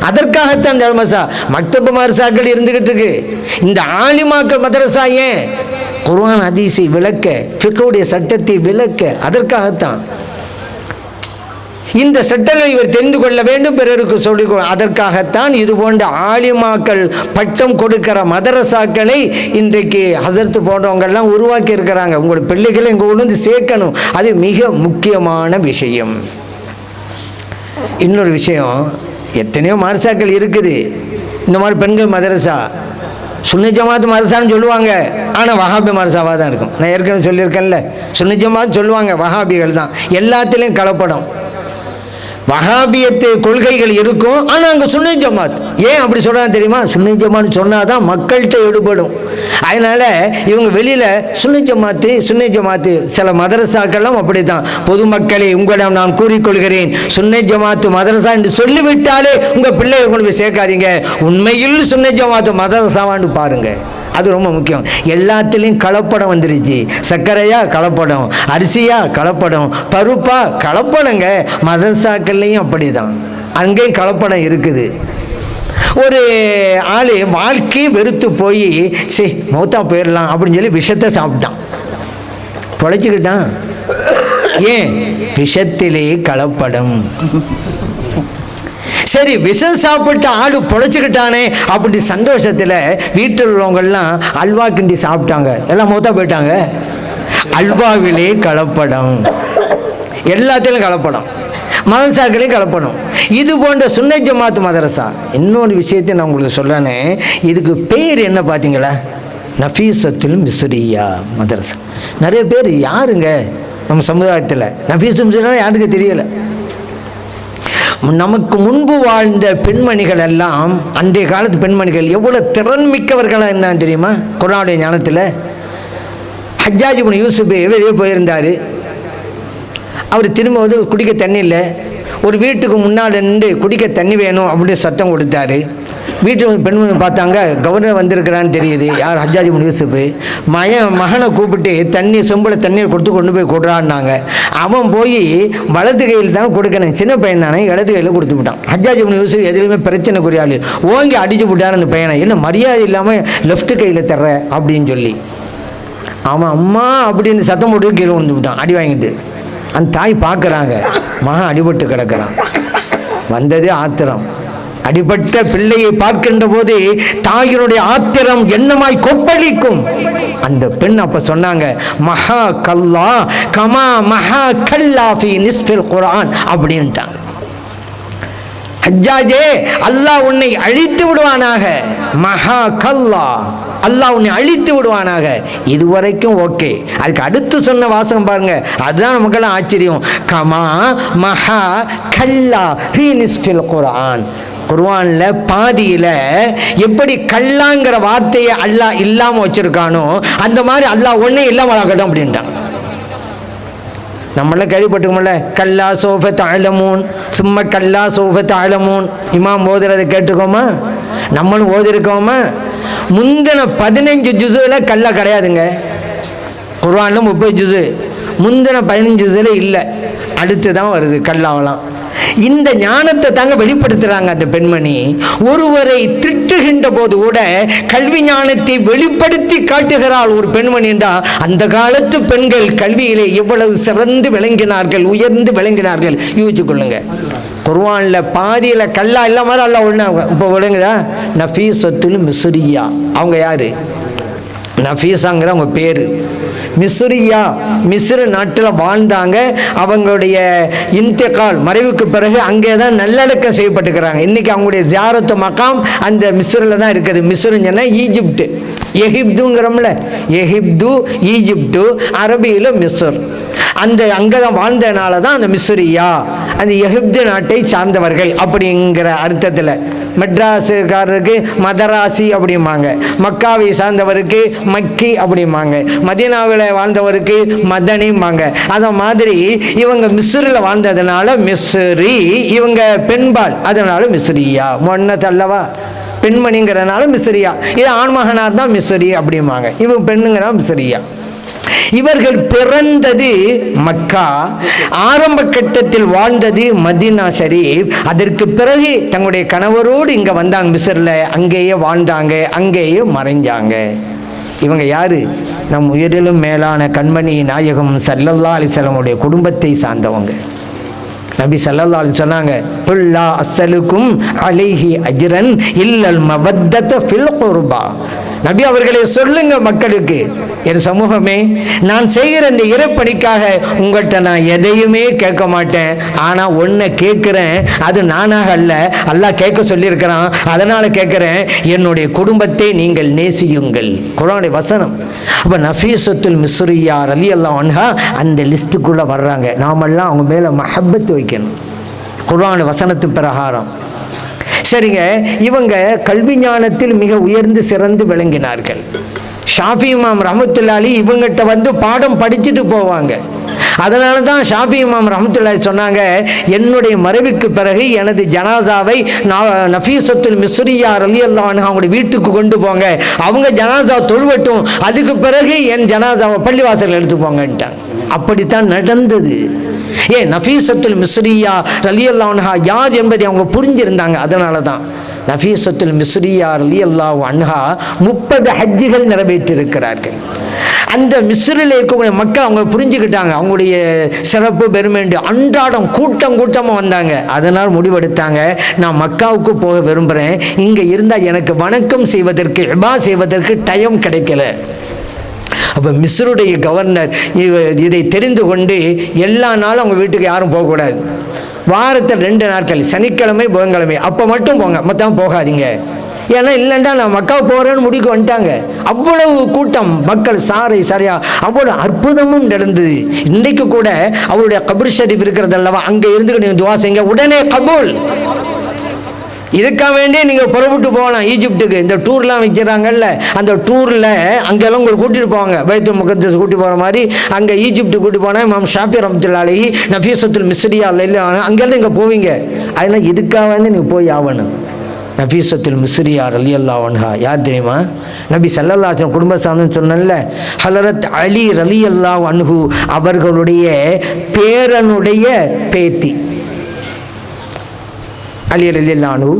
அதற்காகத்தான் இந்த மதரசா, மக்தப மதரசாக்கள் இருந்துகிட்டு இருக்கு. இந்த ஆலிமாக்கள் மதரசா ஏன்? குர்ஆன் ஹதீஸை விளக்க, ஃபிக்ஹுடைய சட்டத்தை விளக்க. அதற்காகத்தான் இந்த சட்டங்களை இவர் தெரிந்து கொள்ள வேண்டும், பிறருக்கு சொல்லிக் கொள்ள. அதற்காகத்தான் இது போன்ற ஆலிமாக்கள் பட்டம் கொடுக்கிற மதரசாக்களை இன்றைக்கு ஹசரத் போன்றவங்கெல்லாம் உருவாக்கி இருக்கிறாங்க. உங்களோட பிள்ளைகளை இங்கே கொண்டு வந்து சேர்க்கணும். அது மிக முக்கியமான விஷயம். இன்னொரு விஷயம், எத்தனையோ மதரசாக்கள் இருக்குது. இந்த மாதிரி பெண்கள் மதரசா, சுன்னி ஜமாத் மதரசான்னு சொல்லுவாங்க, ஆனால் வஹாபி மதரசாவாக தான் இருக்கும். நான் ஏற்கனவே சொல்லியிருக்கேன்ல, சுன்னி ஜமாத் சொல்லுவாங்க, வஹாபிகள் தான். எல்லாத்துலேயும் கலப்படம். வஹாபியத்து கொள்கைகள் இருக்கும், ஆனால் அங்கே சுன்னி ஜமாத். ஏன் அப்படி சொல்கிறாங்க தெரியுமா? சுன்னி ஜமாத் சொன்னால் தான் மக்கள்கிட்ட ஈடுபடும். அதனால் இவங்க வெளியில் சுன்னி ஜமாத்து சில மதரசாக்கெல்லாம் அப்படி தான். பொதுமக்களை உங்களிடம் நான் கூறிக்கொள்கிறேன், சுன்னி ஜமாத்து மதரசா என்று சொல்லிவிட்டாலே உங்கள் பிள்ளைகளை கொண்டு போய் சேர்க்காதீங்க. உண்மையில் சுன்னி ஜமாத்து மதரசாவான்னு பாருங்கள். அது ரொம்ப முக்கியம். எல்லாத்துலேயும் கலப்படம் வந்துருச்சு. சர்க்கரையா கலப்படம், அரிசியா கலப்படம், பருப்பா கலப்படங்க. மதரசாக்கள்லையும் அப்படி தான், அங்கேயும் கலப்படம் இருக்குது. ஒரு ஆள் வாழ்க்கையை வெறுத்து போய் சரி மௌத்தா போயிடலாம் அப்படின்னு சொல்லி விஷத்தை சாப்பிட்டான், பொழைச்சிக்கிட்டான். ஏன்? விஷத்திலே கலப்படம். சரி, விஷம் சாப்பிட்டு ஆடு பொழைச்சிக்கிட்டானே அப்படி சந்தோஷத்தில் வீட்டில் உள்ளவங்கெல்லாம் அல்வா கிண்டி சாப்பிட்டாங்க, எல்லாம் மொத்தம் போயிட்டாங்க. அல்வாவிலே கலப்படம், எல்லாத்திலும் கலப்படம், மதரசாக்களையும் கலப்படம். இது போன்ற சுன்னி ஜமாத் மதரசா. இன்னொரு விஷயத்தை நான் உங்களுக்கு சொல்கிறேன்னு, இதுக்கு பேர் என்ன பார்த்தீங்களா? நஃபீசத்துல் மிஸ்ரியா மதரசா. நிறைய பேர் யாருங்க நம்ம சமுதாயத்தில் நஃபீஸ் மிஸ்ரியா யாருக்கு தெரியலை. நமக்கு முன்பு வாழ்ந்த பெண்மணிகள் எல்லாம், அன்றைய காலத்து பெண்மணிகள் எவ்வளோ திறன்மிக்கவர்களாக இருந்தாங்க தெரியுமா? குர்ஆனுடைய ஞானத்தில். ஹஜ்ஜாஜ் இப்னு யூசுப் வெளியே போயிருந்தார். அவர் திரும்ப வந்து குடிக்க தண்ணி இல்லை. ஒரு வீட்டுக்கு முன்னாடி நின்று குடிக்க தண்ணி வேணும் அப்படின்னு சத்தம் கொடுத்தாரு. வீட்டில் பெண்மணி பார்த்தாங்க, கவர்னர் வந்திருக்கிறான்னு தெரியுது. யார்? ஹஜ்ஜாஜ் இப்னு யூசுப். மகனை கூப்பிட்டு தண்ணி செம்பில் தண்ணீர் கொடுத்து கொண்டு போய் கொடுறான்னாங்க. அவன் போய் வலது கையில் தானே கொடுக்கணும், சின்ன பையன் தானே, இடது கையில் கொடுத்து விட்டான். ஹஜ்ஜாஜ் இப்னு யூசுப் எதுலையுமே பிரச்சனைக்குரிய ஆள். ஓங்கி அடிச்சு விட்டார் அந்த பையனை. என்ன மரியாதை இல்லாமல் லெஃப்ட் கையில் தர்ற அப்படின்னு சொல்லி. அவன் அம்மா அப்படின்னு சத்தம் போட்டு கீழே வந்து விட்டான், அடி வாங்கிட்டு. அந்த தாய் பார்க்குறாங்க, மகன் அடிபட்டு கிடக்கிறான். வந்ததே ஆத்திரம். அடிபட்ட பிள்ளையை பார்க்கின்ற போது தாயினுடைய ஆத்திரம் என்னமாய் கொப்பளிக்கும். அந்த பெண் அப்ப சொன்னாங்க, மஹா கல்லா கமா மஹா கல்லா ஃபீ நிஸ்ஃபில் குர்ஆன் அப்படின்ட்டாங்க. ஹஜ்ஜாஜே, அல்லாஹ் உன்னை அழித்து விடுவானாக. மஹா கல்லா, அல்லாஹ் உன்னை அழித்து விடுவானாக. இதுவரைக்கும் ஓகே. அதுக்கு அடுத்து சொன்ன வாசகம் பாருங்க, அதுதான் நமக்கெல்லாம் ஆச்சரியம். கமா மஹா கல்லா ஃபீ நிஸ்ஃபில் குர்ஆன். குர்ஆன்ல பாதியில் எப்படி கல்லாங்கிற வார்த்தையை அல்லாஹ் இல்லாமல் வச்சிருக்கானோ அந்த மாதிரி அல்லாஹ் ஒன்னே இல்லாமல் ஆகட்டும் அப்படின்ட்டான். நம்மளாம் கேள்விப்பட்டுக்கோம்ல, கல்லா சௌஃப தஅலமூன் சும்ம கல்லா சௌஃப தஅலமூன். இமாம் ஓதுறதை கேட்டுக்கோமா? நம்மளும் ஓதிருக்கோமா? முந்தின 15 ஜுஸுல கல்லா கிடையாதுங்க. குர்ஆன்ல 30 ஜுஸு, முந்தின 15 ஜுஸுல இல்லை. அடுத்து தான் வருது கல்லாவெல்லாம். இந்த ஞானத்தை தாங்க வெளிப்படுத்துறாங்க அந்த பெண்மணி. ஒருவரை திட்டுகின்ற போது கூட கல்வி ஞானத்தை வெளிப்படுத்தி காட்டுகிறாள் ஒரு பெண்மணி என்றால், அந்த காலத்து பெண்கள் கல்வியிலே எவ்வளவு சிறந்து விளங்கினார்கள், உயர்ந்து விளங்கினார்கள். யூகிச்சு கொள்ளுங்க. குர்ஆன்ல பாதியில கல்லா இல்லாம அல்ல ஒண்ணு இப்போ விளங்குதா? நஃபீசத்துல் மிஸ்ரியா. அவங்க யாரு? நஃபீஸாங்கிற அவங்க பேர். மிஸ்ரியா, மிஸ்ர் நாட்டில் வாழ்ந்தாங்க. அவங்களுடைய இன்திகால் மறைவுக்கு பிறகு அங்கே தான் நல்லடக்கம் செய்யப்பட்டுக்கிறாங்க. இன்னைக்கு அவங்களுடைய ஜியாரத்து மகாம் அந்த மிஸ்ரில் தான் இருக்குது. மிஸ்ருன்னு சொன்னால் ஈஜிப்டு, எகிப்துங்கிறோம்ல, எகிப்து ஈஜிப்டு, அரபியில் மிஸ்ர். அந்த அங்கே தான் வாழ்ந்தனால தான் அந்த மிஸ்ரியா, அந்த எகிப்து நாட்டை சார்ந்தவர்கள் அப்படிங்கிற அர்த்தத்தில். மெட்ராஸுக்காரருக்கு மதராசி அப்படிம்பாங்க, மக்காவை சார்ந்தவருக்கு மக்கி அப்படிம்பாங்க, மதீனாவில் வாழ்ந்தவருக்கு மதனிம்பாங்க. அதை மாதிரி இவங்க மிஸ்ரில் வாழ்ந்ததுனால மிஸ்ரி, இவங்க பெண்பால் அதனால மிஸ்ரியா. மொன்னதல்லவா பெண்மணிங்கிறதுனால மிஸ்ரியா. இது ஆண்மகனார் தான் மிஸ்ரி அப்படிம்பாங்க, இவங்க பெண்ணுங்கிறா மிஸ்ரியா. இவர்கள் பிறந்தது மக்கா, ஆரம்ப கட்டத்தில் வாழ்ந்தது மதீனா ஷரீப். அதற்கு பிறகு தங்களுடைய கணவரோடு இங்க வந்தாங்க மிஸ்ரில், அங்கேயே வாழ்ந்தாங்க, அங்கேயே மறைஞ்சாங்க. இவங்க யாரு? நம் உயிரிலும் மேலான கண்மணி நாயகம் ஸல்லல்லாஹு அலைஹி வஸல்லமுடைய குடும்பத்தை சார்ந்தவங்க. நபி ஸல்லல்லாஹு அலைஹி சொன்னாங்க, குல்லா அஸ்ஸலுக்கும் அலைஹி அஜ்ரன் இல்லல் மவத்தத ஃபில் குர்பா. நபி அவர்களே சொல்லுங்க மக்களுக்கு, என் சமூகமே, நான் செய்கிற இந்த இறைப்பணிக்காக உங்கள்கிட்ட நான் எதையுமே கேட்க மாட்டேன். ஆனா ஒன்ன கேட்கிறேன், அது நானாக அல்ல, அல்லாஹ் கேட்க சொல்லியிருக்கிறான், அதனால கேட்கிறேன், என்னுடைய குடும்பத்தை நீங்கள் நேசியுங்கள். குர்ஆனுடைய வசனம். அப்ப நஃபீஸத்துல் மிஸ்ரியா ரலியல்லாஹு அன்ஹா அந்த லிஸ்டுக்குள்ள வர்றாங்க. நாமெல்லாம் அவங்க மேல மஹப்பத் வைக்கணும் குர்ஆன் வசனத்து பிரகாரம். சரிங்க, இவங்க கல்வி ஞானத்தில் மிக உயர்ந்து சிறந்து விளங்கினார்கள். ஷாஃபி இமாம் ரஹ்மத்துல்லாஹி அலைஹி இவங்ககிட்ட வந்து பாடம் படிச்சுட்டு போவாங்க. அதனால தான் ஷாஃபி இமாம் ரஹ்மத்துல்லாஹி சொன்னாங்க, என்னுடைய மறைவுக்கு பிறகு எனது ஜனாசாவை நஃபீஸத்துல் மிஸ்ரியா ரலியல்லாஹு அன்ஹா அவங்களுடைய வீட்டுக்கு கொண்டு போங்க, அவங்க ஜனாசா தொழுவட்டும், அதுக்கு பிறகு என் ஜனாசாவை பள்ளிவாசல் எடுத்து போங்கன்ட்டாங்க. அப்படித்தான் நடந்தது. நஃபீஸத்துல் மிஸ்ரியா ரலியல்லாஹு அன்ஹா யார் என்பதை அவங்க புரிஞ்சிருந்தாங்க. அதனால தான் நஃபீஸத்துல் மிஸ்ரியா ரலியல்லாஹு அன்ஹா 30 ஹஜ்ஜுகள் நிறைவேற்றியிருக்கிறார்கள். அந்த மிஸ்ரில் இருக்கக்கூடிய மக்கள் அவங்க புரிஞ்சுக்கிட்டாங்க அவங்களுடைய சிறப்பு பெருமைண்டு. அன்றாடம் கூட்டமாக வந்தாங்க. அதனால் முடிவெடுத்தாங்க, நான் மக்காவுக்கு போக விரும்புகிறேன், இங்கே இருந்தால் எனக்கு வணக்கம் செய்வதற்கு இபா செய்வதற்கு டைம் கிடைக்கல. அப்போ மிஸ்ருடைய கவர்னர் இதை தெரிந்து கொண்டு எல்லா நாளும் அவங்க வீட்டுக்கு யாரும் போகக்கூடாது, வாரத்தில் 2 நாட்கள் சனிக்கிழமை புதன்கிழமை அப்போ மட்டும் போங்க, மொத்தம் போகாதீங்க. ஏன்னா இல்லைண்டா நான் மக்கா போகிறேன்னு முடிவுக்கு வந்துட்டாங்க. அவ்வளவு கூட்டம் மக்கள் சாரையா அவ்வளோ அற்புதமும் நடந்தது. இன்றைக்கு கூட அவருடைய கபர் ஷரீஃப் இருக்கிறது அல்லவா, அங்கே இருந்து நீங்கள் துவா செய்யுங்க, உடனே கபூல். இதுக்காக வேண்டிய நீங்கள் புறப்பட்டு போகலாம் ஈஜிப்டுக்கு. இந்த டூர்லாம் வச்சுறாங்கல்ல, அந்த டூரில் அங்கெல்லாம் உங்களுக்கு கூட்டிகிட்டு போவாங்க, பைத்துல் முகத்தஸ் கூட்டி போகிற மாதிரி. அங்கே ஈஜிப்டு கூட்டி போனால் இமாம் ஷாஃபி ரஹ்மத்துல்லாஹி அலைஹி நஃபீஸத்துல் மிஸ்ரியா அங்கெல்லாம் நீங்கள் போவீங்க. அதெல்லாம் இதுக்காக வேண்டி நீங்கள் போய் ஆகணும். நஃபீஸத்துல் மிஸ்ரியா ரலியல்லாஹு அன்ஹா யார் தெரியுமா? நபி ஸல்லல்லாஹு அலைஹி வஸல்லம் குடும்ப சார்ந்து சொன்னேன்ல, ஹலரத் அலி ரலியல்லாஹு அன்ஹு அவர்களுடைய பேரனுடைய பேத்தி அலி ரலியல்லாஹு அன்ஹு,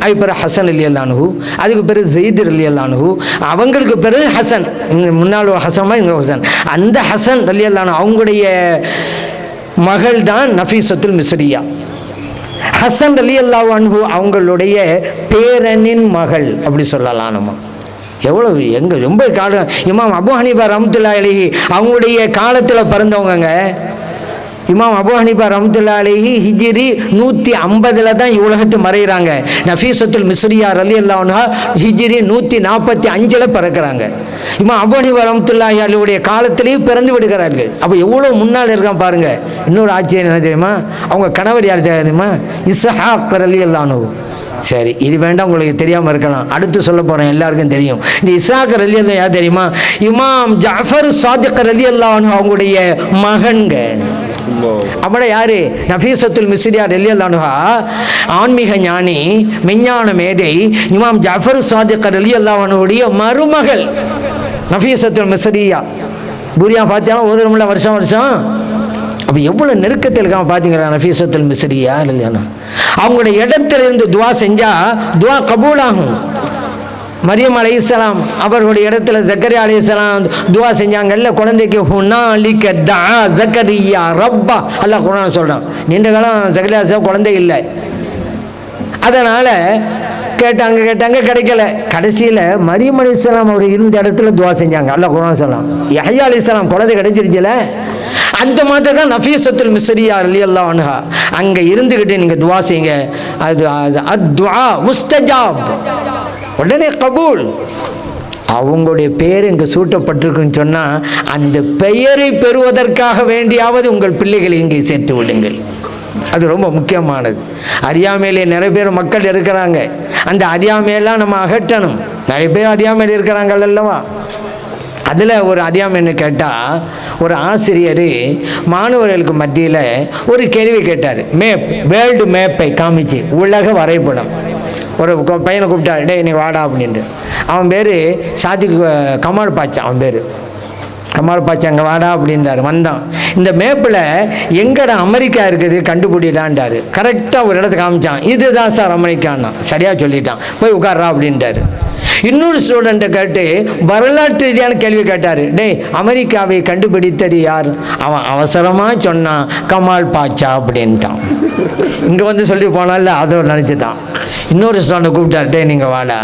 அதுக்கு பிறகு ஹசன் ரலியல்லாஹு அன்ஹு, அதுக்கு பிறகு ஸெய்த் ரலியல்லாஹு அன்ஹு, அவங்களுக்கு பிறகு ஹசன், இங்கே முன்னால் ஹசன் இங்கே ஹசன். அந்த ஹசன் ரலியல்லாஹு அன்ஹு அவங்களுடைய மகள் தான் நஃபீஸத்துல் மிஸ்ரியா. ஹசன் ரலியல்லாஹு அன்ஹு அவங்களுடைய பேரனின் மகள் அப்படி சொல்லலாம். நம்ம எவ்வளவு எங்கே ரொம்ப காலம். இமாம் அபு ஹனீஃபா ரஹ்மத்துல்லாஹி அலைஹி அவங்களுடைய காலத்தில் பிறந்தவங்க. இமாம் அபு ஹனீஃபா ரஹ்மத்துல்லாஹி அலைஹி ஹிஜ்ரி 150 தான் உலகத்து மறைகிறாங்க. நஃபீஸத்துல் மிஸ்ரியா ரலியல்லாஹு அன்ஹா ஹிஜ்ரி 145 பிறக்கிறாங்க. இமாம் அபு ஹனீஃபா ரஹ்மத்துல்லாஹி அலைஹியுடைய காலத்திலேயே பிறந்து விடுகிறார்கள். அப்போ எவ்வளோ முன்னால் இருக்கான் பாருங்க. இன்னொரு ஆச்சரியம் என்ன தெரியுமா? அவங்க கணவர் யார் தெரியுமா? இஸ்ஹாக் ரலியல்லாஹு அன்ஹு. சரி, இது வேண்டாம், உங்களுக்கு தெரியாமல் இருக்கலாம், அடுத்து சொல்ல போகிறேன், எல்லாருக்கும் தெரியும். இந்த இஸ்ஹாக் ரலியல்லாஹு யார் தெரியுமா? இமாம் ஜஅஃபர் சாதிக் ரலியல்லாஹு அன்ஹு அவங்களுடைய மகன்க. அப்படின்னா யாரு? நஃபீஸத்துல் மிஸ்ரியா ரலியல்லாஹு அன்ஹா ஆன்மீக ஞானி, விஞ்ஞான மேதை இமாம் ஜஅஃபர் சாதிக் ரலியல்லாஹு அன்ஹுடைய மருமகள் நஃபீஸத்துல் மிஸ்ரியா. புரியா ஃபாத்தியா ஓதுறோம்ல வருஷம் வருஷம். அப்போ எவ்வளோ நெருக்கத்தில் இருக்காம பார்த்தீங்களா நஃபீஸத்துல் மிஸ்ரியா இல்லையா? அவங்களுடைய இடத்துல இருந்து துவா செஞ்சா துவா கபூலாகும். மரியம் அலைஹிஸ்ஸலாம் அவர்களுடைய இடத்துல ஜக்கரியா அலைஹிஸ்ஸலாம் துவா செஞ்சாங்கல்ல, குழந்தைக்கு ஹுனாலிக தஆ ஜக்கரியா ரப்பா. அல்லாஹ் குர்ஆன் சொல்றான், நீண்ட காலம் ஜக்கரியா குழந்தை இல்லை, அதனால கேட்டாங்க கிடைக்கல. கடைசியில் மரியம் அலைஹிஸ்ஸலாம் அவர் இருந்த இடத்துல துவா செஞ்சாங்க. அல்லாஹ் குர்ஆன் சொல்லலாம், யஹ்யா அலைஹிஸ்ஸலாம் குழந்தை கிடைச்சிருச்சுல, அந்த மாதிரி தான் நஃபீஸத்துல் மிஸ்ரியா ரலியல்லாஹு அன்ஹா அங்கே இருந்துக்கிட்டு நீங்கள் துவா செய்யுங்க, அது அத்வா முஸ்தஜாப், உடனே கபூல். அவங்களுடைய பெயர் இங்கே சூட்டப்பட்டிருக்குன்னு சொன்னால் அந்த பெயரை பெறுவதற்காக வேண்டியாவது உங்கள் பிள்ளைகளை இங்கே சேர்த்து விடுங்கள். அது ரொம்ப முக்கியமானது. அறியாமையிலே நிறைய பேர் மக்கள் இருக்கிறாங்க. அந்த அறியாமையெல்லாம் நம்ம அகற்றணும். நிறைய பேர் அறியாமையில் இருக்கிறாங்கள் அல்லவா. அதில் ஒரு அறியாமை என்ன கேட்டால், ஒரு ஆசிரியர் மாணவர்களுக்கு மத்தியில் ஒரு கேள்வி கேட்டார். வேர்ல்டு மேப்பை காமிச்சு, உலக வரைபடம். ஒரு பையனை கூப்பிட்டாரு, டே நீ வாடா அப்படின்ட்டு. அவன் பேர் சாதிக் கமால் பாச்சா. அவன் பேர் கமால் பாச்சா, அங்கே வாடா அப்படின்றாரு. வந்தான். இந்த மேப்பில் எங்கடா அமெரிக்கா இருக்குது கண்டுபிடிலான்டாரு. கரெக்டாக ஒரு இடத்த காமிச்சான். இதுதான் சார் அமெரிக்கான்னா. சரியாக சொல்லிட்டான். போய் உட்கார்றா அப்படின்ட்டாரு. இன்னொரு ஸ்டூடெண்ட்டை கேட்டு வரலாற்று ரீதியான கேள்வி கேட்டார். டே அமெரிக்காவை கண்டுபிடித்தது யார்? அவன் அவசரமாக சொன்னான், கமால் பாச்சா அப்படின்ட்டான். இங்கே வந்து சொல்லி போனால அதை நினச்சிட்டான். இன்னொரு ஸ்டூடெண்ட்டை கூப்பிட்டார். டே நீங்கள் வாடா,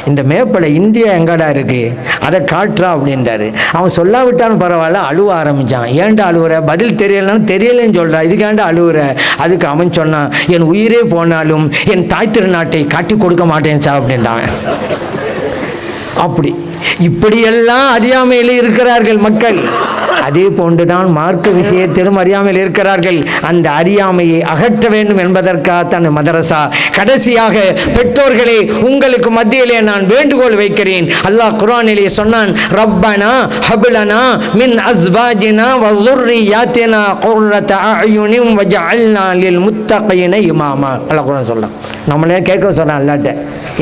இந்த மேப்பில் இந்தியா எங்கடா இருக்குது அதை காட்டுறா அப்படின்றாரு. அவன் சொல்லாவிட்டாலும் பரவாயில்ல, அழுவ ஆரம்பித்தான். ஏன்டா அழுவுற? பதில் தெரியலன்னு சொல்கிறா, இதுக்காண்டா அழுவுற? அதுக்கு அவன் சொன்னான், என் உயிரே போனாலும் என் தாய் திருநாட்டை காட்டி கொடுக்க மாட்டேன் சார் அப்படின்றான். அப்படி இப்படியெல்லாம் அறியாமையில் இருக்கிறார்கள் மக்கள். அதே போன்றுதான் மார்க்க விஷயத்திலும் அறியாமையில் இருக்கிறார்கள். அந்த அறியாமையை அகற்ற வேண்டும் என்பதற்காகத்தான் மதரசா. கடைசியாக பெற்றோர்களே, உங்களுக்கு மத்தியிலே நான் வேண்டுகோள் வைக்கிறேன். அல்லாஹ் குர்ஆனிலே சொன்னான், ரப்பனா ஹப்லனா மின் அஸ்வாஜினா வ ذُرِّيَّاتِنَا قُرَّةَ أَعْيُنٍ وَجَعَلْنَا لِلْمُتَّقِينَ إِمَامًا. அல்லாஹ் குர்ஆன் சொல்றான். நம்மளே கேட்க சொல்றான் அல்லாஹ்ட்ட.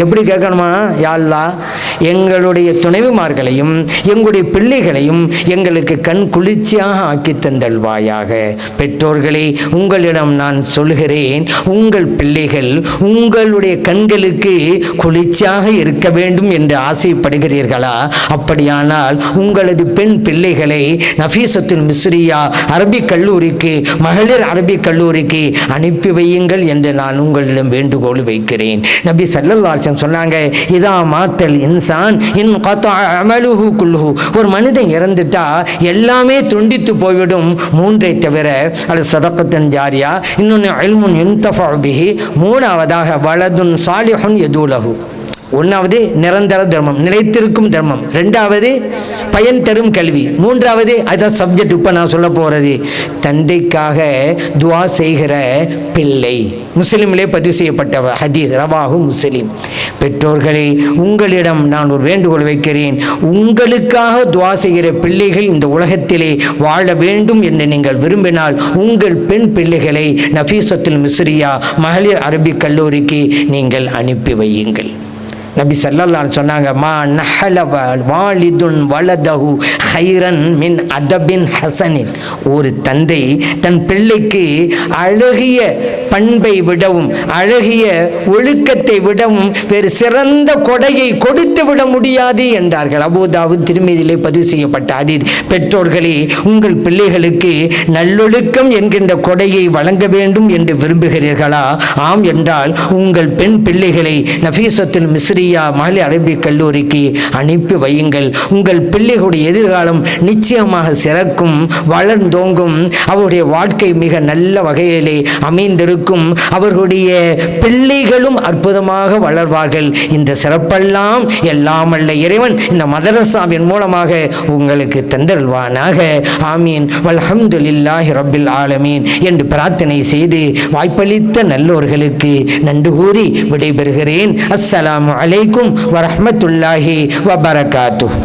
எப்படி கேட்கணுமா? யா அல்லாஹ், எங்களுடைய துணைவிமார்களையும் எங்களுடைய பிள்ளைகளையும் எங்களுக்கு கண் குளிர்ச்சியாக ஆக்கி தந்தல்வாயாக. பெற்றோர்களே, உங்களிடம் நான் சொல்கிறேன், உங்கள் பிள்ளைகள் உங்களுடைய கண்களுக்கு குளிர்ச்சியாக இருக்க வேண்டும் என்று ஆசைப்படுகிறீர்களா? அப்படியானால் உங்களது பெண் பிள்ளைகளை நஃபீஸத்துல் மிஸ்ரியா அரபிக் கல்லூரிக்கு, மகளிர் அரபிக் கல்லூரிக்கு அனுப்பி வையுங்கள் என்று நான் உங்களிடம் வேண்டுகோள் வைக்கிறேன். நபி ஸல்லல்லாஹு அலைஹி வஸல்லம் சொன்னாங்க, இதா மாத்தல் இன்சான் இன் கதஅ அமலுஹு குல்லுஹு. ஒரு மனிதன் இறந்துட்டா எல்லாமே துண்டித்து போய்விடும், மூன்றை தவிர. அது சதகத்துன் ஜாரியா, இன்னொன்று இல்முன் யுன்தஃபஉ பிஹி, மூணாவதாக வலதுன் சாலிஹுன் யதுலஹு. ஒன்றாவது நிரந்தர தர்மம், நிலைத்திருக்கும் தர்மம். ரெண்டாவது பயன் தரும் கல்வி. மூன்றாவது அதான் சப்ஜெக்ட் இப்போ நான் சொல்ல போகிறது, தந்தைக்காக துவா செய்கிற பிள்ளை. முஸ்லிமிலே பதிவு செய்யப்பட்ட ஹதீஸ், ரவாஹு முஸ்லிம். பெற்றோர்களே, உங்களிடம் நான் ஒரு வேண்டுகோள் வைக்கிறேன். உங்களுக்காக துவா செய்கிற பிள்ளைகள் இந்த உலகத்திலே வாழ வேண்டும் என்று நீங்கள் விரும்பினால் உங்கள் பெண் பிள்ளைகளை நஃபீஸத்துல் மிஸ்ரியா மகளிர் அரபிக் கல்லூரிக்கு நீங்கள் அனுப்பி வையுங்கள். நபி ஸல்லல்லாஹு அலைஹி சொன்னாங்க, மா நஹல வாலிதுன் வலதஹு ஹைரன் மின் அதபின் ஹசனின். ஒரு தந்தை தன் பிள்ளைக்கு அழகிய பண்பை விடவும் அழகிய ஒழுக்கத்தை விடவும் வேறு சிறந்த கொடையை கொடுத்து விட முடியாது என்றார்கள். அபூதாவுத் திர்மிதியிலே பதிவு செய்யப்பட்ட ஹதீஸ். பெற்றோர்களே, உங்கள் பிள்ளைகளுக்கு நல்லொழுக்கம் என்கின்ற கொடையை வழங்க வேண்டும் என்று விரும்புகிறீர்களா? ஆம் என்றால் உங்கள் பெண் பிள்ளைகளை நஃபீஸத்துல் மிஸ்ரியா மகளிர் அரபிக் கல்லூரிக்கு அனுப்பி வையுங்கள். உங்கள் பிள்ளைகளுடைய எதிர்காலம் நிச்சயமாக சிறக்கும், வளர்ந்தோங்கும். அவருடைய வாழ்க்கை மிக நல்ல வகையிலே அமைந்திருக்கும். அவர்களுடைய பிள்ளைகளும் அற்புதமாக வளர்வார்கள். இந்த சிறப்பெல்லாம் எல்லாம் அல்ல இறைவன் இந்த மதரசாவின் மூலமாக உங்களுக்கு தந்தருள்வானாக. ஆமீன். வல்ஹம்துலில்லாஹி ரப்பில் ஆலமீன் என்று பிரார்த்தனை செய்து வாய்ப்பளித்த நல்லோர்களுக்கு நன்றி கூறி விடைபெறுகிறேன். அஸ்ஸலாமு அலைக்கும் வரஹ்மத்துல்லாஹி வபரகாத்துஹு.